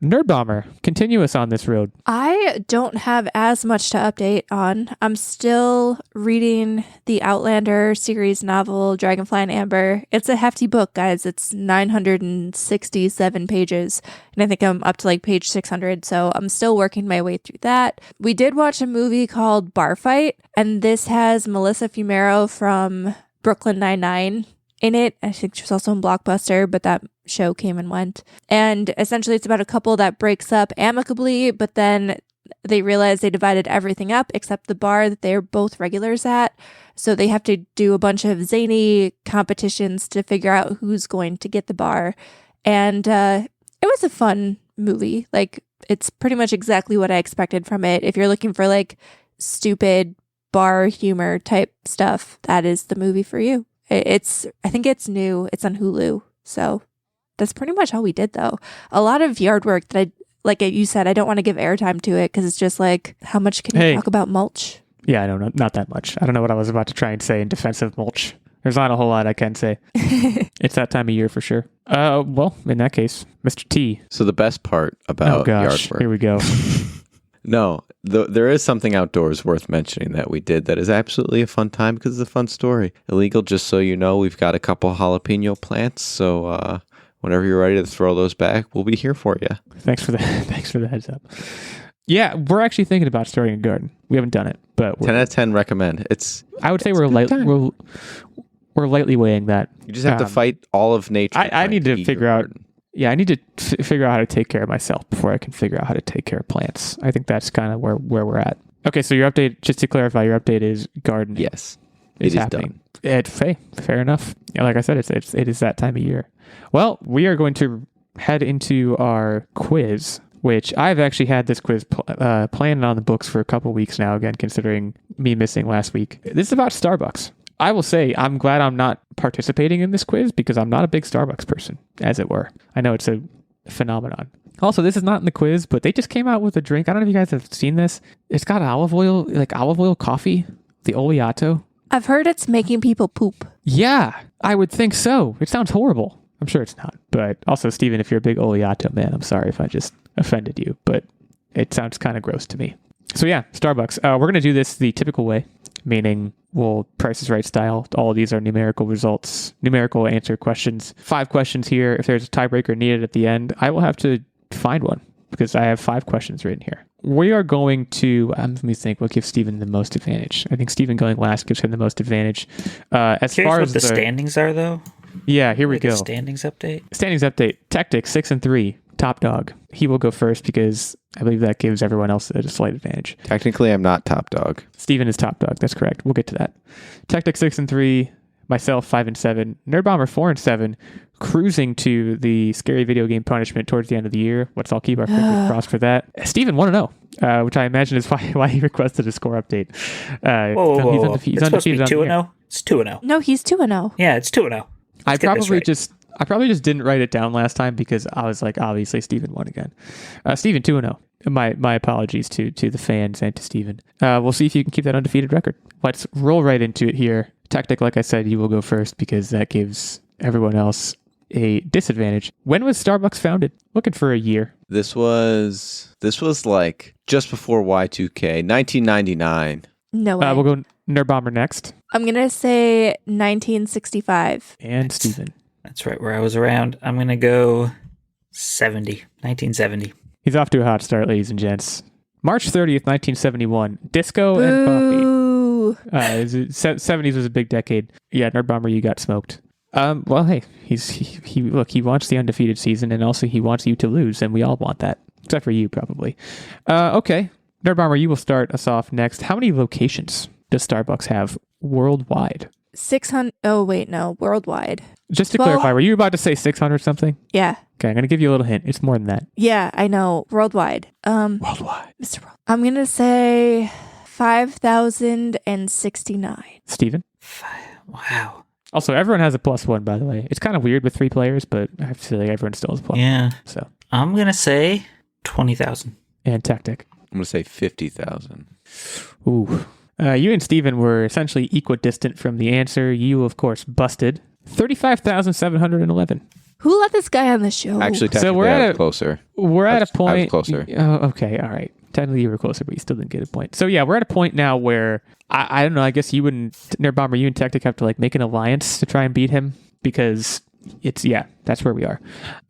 Nerdbomber, continue us on this road. I don't have as much to update on. I'm still reading the Outlander series novel, Dragonfly and Amber. It's a hefty book, guys. It's 967 pages, and I think I'm up to like page 600, so I'm still working my way through that. We did watch a movie called Bar Fight, and this has Melissa Fumero from Brooklyn Nine-Nine in it. I think she was also in Blockbuster, but that show came and went. And essentially it's about a couple that breaks up amicably, but then they realize they divided everything up except the bar that they're both regulars at. So they have to do a bunch of zany competitions to figure out who's going to get the bar. And it was a fun movie. Like, it's pretty much exactly what I expected from it. If you're looking for like stupid bar humor type stuff, that is the movie for you. I think it's new. It's on Hulu. So that's pretty much all we did, though. A lot of yard work that like you said, I don't want to give airtime to it because it's just like, how much can you talk about mulch? Yeah, I don't know. Not that much. I don't know what I was about to try and say in defense of mulch. There's not a whole lot I can say. It's that time of year for sure. Well, in that case, Mr. T. So the best part about yard work. Here we go. No, there is something outdoors worth mentioning that we did that is absolutely a fun time because it's a fun story. Illeagle, just so you know, we've got a couple jalapeno plants, so whenever you're ready to throw those back, we'll be here for you. Thanks for the heads up. Yeah, we're actually thinking about starting a garden. We haven't done it, but 10 out of 10 recommend. I would say we're lightly weighing that. You just have to fight all of nature. I need to figure out. Yeah, I need to figure out how to take care of myself before I can figure out how to take care of plants. I think that's kind of where we're at. Okay, so your update, just to clarify, your update is gardening. Yes, it is happening. Fair enough. Yeah, like I said, it is that time of year. Well, we are going to head into our quiz, which I've actually had this quiz planned on the books for a couple weeks now, again, considering me missing last week. This is about Starbucks. I will say I'm glad I'm not participating in this quiz because I'm not a big Starbucks person, as it were. I know it's a phenomenon. Also, this is not in the quiz, but they just came out with a drink. I don't know if you guys have seen this. It's got olive oil coffee, the Oleato. I've heard it's making people poop. Yeah, I would think so. It sounds horrible. I'm sure it's not. But also, Steven, if you're a big Oleato man, I'm sorry if I just offended you, but it sounds kind of gross to me. So yeah, Starbucks. We're going to do this the typical way, meaning we'll Price is Right style. All of these are numerical results, numerical answer questions. 5 questions here. If there's a tiebreaker needed at the end, I will have to find one because I have 5 questions written here. We are going to, let me think, what gives Steven the most advantage? I think Steven going last gives him the most advantage. As far as what the standings are, though? Yeah, here we go. Standings update? Standings update. Tactics 6 and 3. Top dog. He will go first because I believe that gives everyone else a slight advantage. Technically, I'm not top dog. Steven is top dog. That's correct. We'll get to that. Tactics 6 and 3. Myself 5 and 7. Nerdbomber 4 and 7. Cruising to the scary video game punishment towards the end of the year. Let's all keep our fingers crossed for that. Steven 1-0, which I imagine is why he requested a score update. Whoa. He's supposed to be 2-0? It's 2-0. No, he's 2-0. Yeah, it's 2-0. I probably just didn't write it down last time because I was like, obviously Steven won again. Steven 2-0. My apologies to the fans and to Steven. We'll see if you can keep that undefeated record. Let's roll right into it here. Tactic, like I said, you will go first because that gives everyone else a disadvantage. When was Starbucks founded? Looking for a year. This was like just before Y2K, 1999. No way. We'll go Nerdbomber next. I'm going to say 1965. And Steven. That's right where I was around. I'm going to go 1970. He's off to a hot start, ladies and gents. March 30th, 1971. Disco Boo. and coffee. 70s was a big decade. Yeah, Nerdbomber, you got smoked. Well, hey, he wants the undefeated season, and also he wants you to lose, and we all want that, except for you, probably. Okay, Nerdbomber, you will start us off next. How many locations does Starbucks have worldwide? 600. Oh, wait, no. Worldwide. Just to clarify, were you about to say 600 something? Yeah. Okay, I'm going to give you a little hint. It's more than that. Yeah, I know. Worldwide. Worldwide. Mr. World. I'm going to say 5,069. Steven? Wow. Also, everyone has a +1, by the way. It's kind of weird with 3 players, but I have to say like, everyone still has a +1. Yeah. So I'm going to say 20,000. And Tactic. I'm going to say 50,000. Ooh. You and Steven were essentially equidistant from the answer. You, of course, busted. 35,711. Who let this guy on the show? Actually, technically, we're I at was closer. We're at a point. I was closer. Oh, okay, all right. Technically, you were closer, but you still didn't get a point. So yeah, we're at a point now where I don't know. I guess you and Nerdbomber, you and Tactic have to like make an alliance to try and beat him because that's where we are.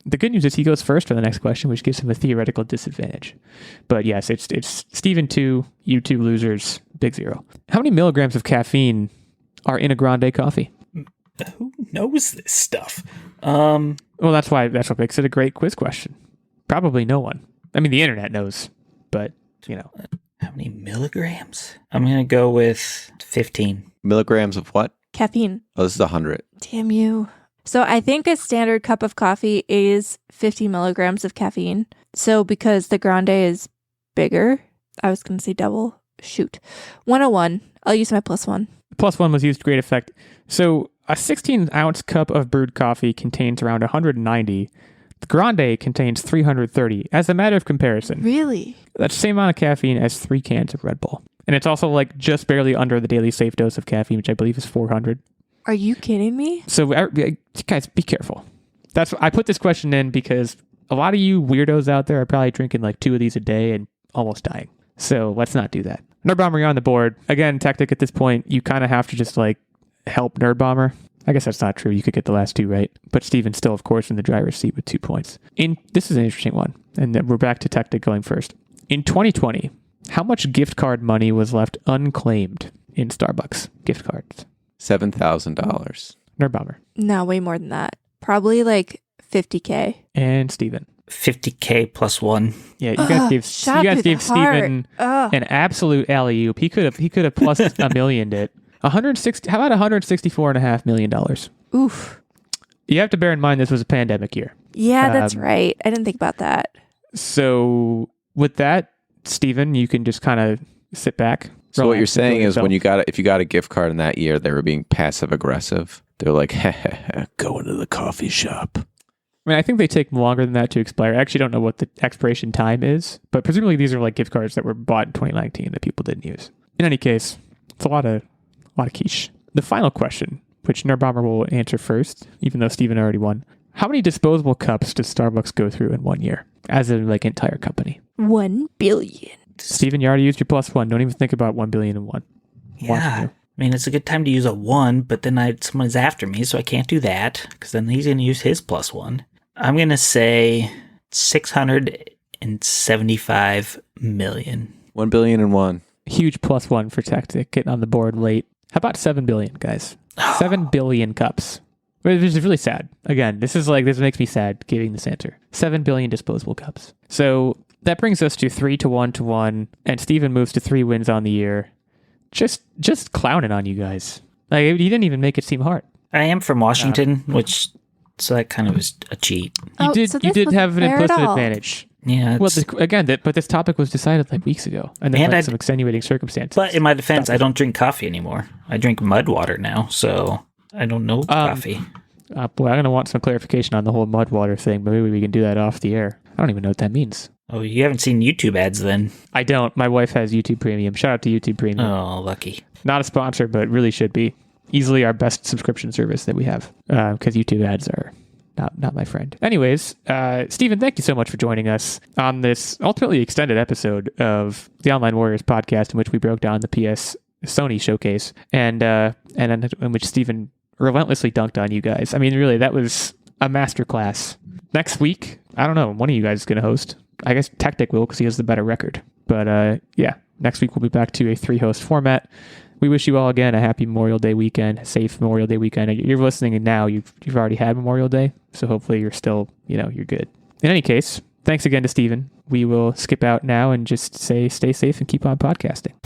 The good news is he goes first for the next question, which gives him a theoretical disadvantage. But yes, it's Steven 2, you 2 losers, big 0. How many milligrams of caffeine are in a grande coffee? Who knows this stuff? Well, that's what makes it a great quiz question. Probably no one. I mean, the internet knows, but you know. How many milligrams? I'm going to go with 15. Milligrams of what? Caffeine. Oh, this is 100. Damn you. So I think a standard cup of coffee is 50 milligrams of caffeine. So because the grande is bigger, I was going to say double. Shoot. 101. I'll use my +1. +1 was used to great effect. So a 16-ounce cup of brewed coffee contains around 190. The grande contains 330. As a matter of comparison, Really? that's the same amount of caffeine as 3 cans of Red Bull. And it's also like just barely under the daily safe dose of caffeine, which I believe is 400. Are you kidding me? So, guys, be careful. I put this question in because a lot of you weirdos out there are probably drinking like 2 of these a day and almost dying. So let's not do that. Nerdbomber, you're on the board. Again, tactic at this point, you kind of have to just like help Nerdbomber. I guess that's not true. You could get the last 2 right. But Steven's still, of course, in the driver's seat with 2 points. This is an interesting one. And then we're back to tactic going first. In 2020, how much gift card money was left unclaimed in Starbucks gift cards? $7,000. Nerdbomber. No, way more than that. Probably like 50K. And Steven. 50K plus 1. Yeah, you guys gave Steven an absolute alley-oop. He could have plus $1 million it. 160. How about $164.5 million? Oof. You have to bear in mind this was a pandemic year. Yeah, that's right. I didn't think about that. So with that, Steven, you can just kind of sit back. So what you're saying is if you got a gift card in that year, they were being passive aggressive. They're like, go into the coffee shop. I mean, I think they take longer than that to expire. I actually don't know what the expiration time is, but presumably these are like gift cards that were bought in 2019 that people didn't use. In any case, it's a lot of quiche. The final question, which Nerdbomber will answer first, even though Steven already won. How many disposable cups does Starbucks go through in 1 year as an entire company? 1 billion. Steven, you already used your +1. Don't even think about 1 billion and 1. Yeah. I mean, it's a good time to use a 1, but then someone's after me, so I can't do that, because then he's going to use his +1. I'm going to say 675 million. 1 billion and 1. Huge +1 for Tactic, getting on the board late. How about 7 billion, guys? 7 billion cups. Which is really sad. Again, this makes me sad giving this answer. 7 billion disposable cups. So that brings us to 3-1-1, and Steven moves to 3 wins on the year. Just clowning on you guys. Like, he didn't even make it seem hard. I am from Washington, so that kind of was a cheat. You did have an implicit advantage. Yeah. Well, but this topic was decided like weeks ago, and then some extenuating circumstances. But in my defense, I don't drink coffee anymore. I drink mud water now, so I don't know coffee. Boy, I'm going to want some clarification on the whole mud water thing, but maybe we can do that off the air. I don't even know what that means. Oh, you haven't seen YouTube ads then? I don't. My wife has YouTube Premium. Shout out to YouTube Premium. Oh, lucky. Not a sponsor, but really should be. Easily our best subscription service that we have, because YouTube ads are not my friend. Anyways, Steven, thank you so much for joining us on this ultimately extended episode of the Online Warriors podcast, in which we broke down the PS Sony showcase, and in which Steven relentlessly dunked on you guys. I mean, really, that was a masterclass. Next week, I don't know, one of you guys is going to host. I guess Tactic will, because he has the better record. But yeah, next week we'll be back to a 3-host format. We wish you all again a happy Memorial Day weekend, safe Memorial Day weekend. You're listening and now you've already had Memorial Day, so hopefully you're still, you're good. In any case, thanks again to Steven. We will skip out now and just say stay safe and keep on podcasting.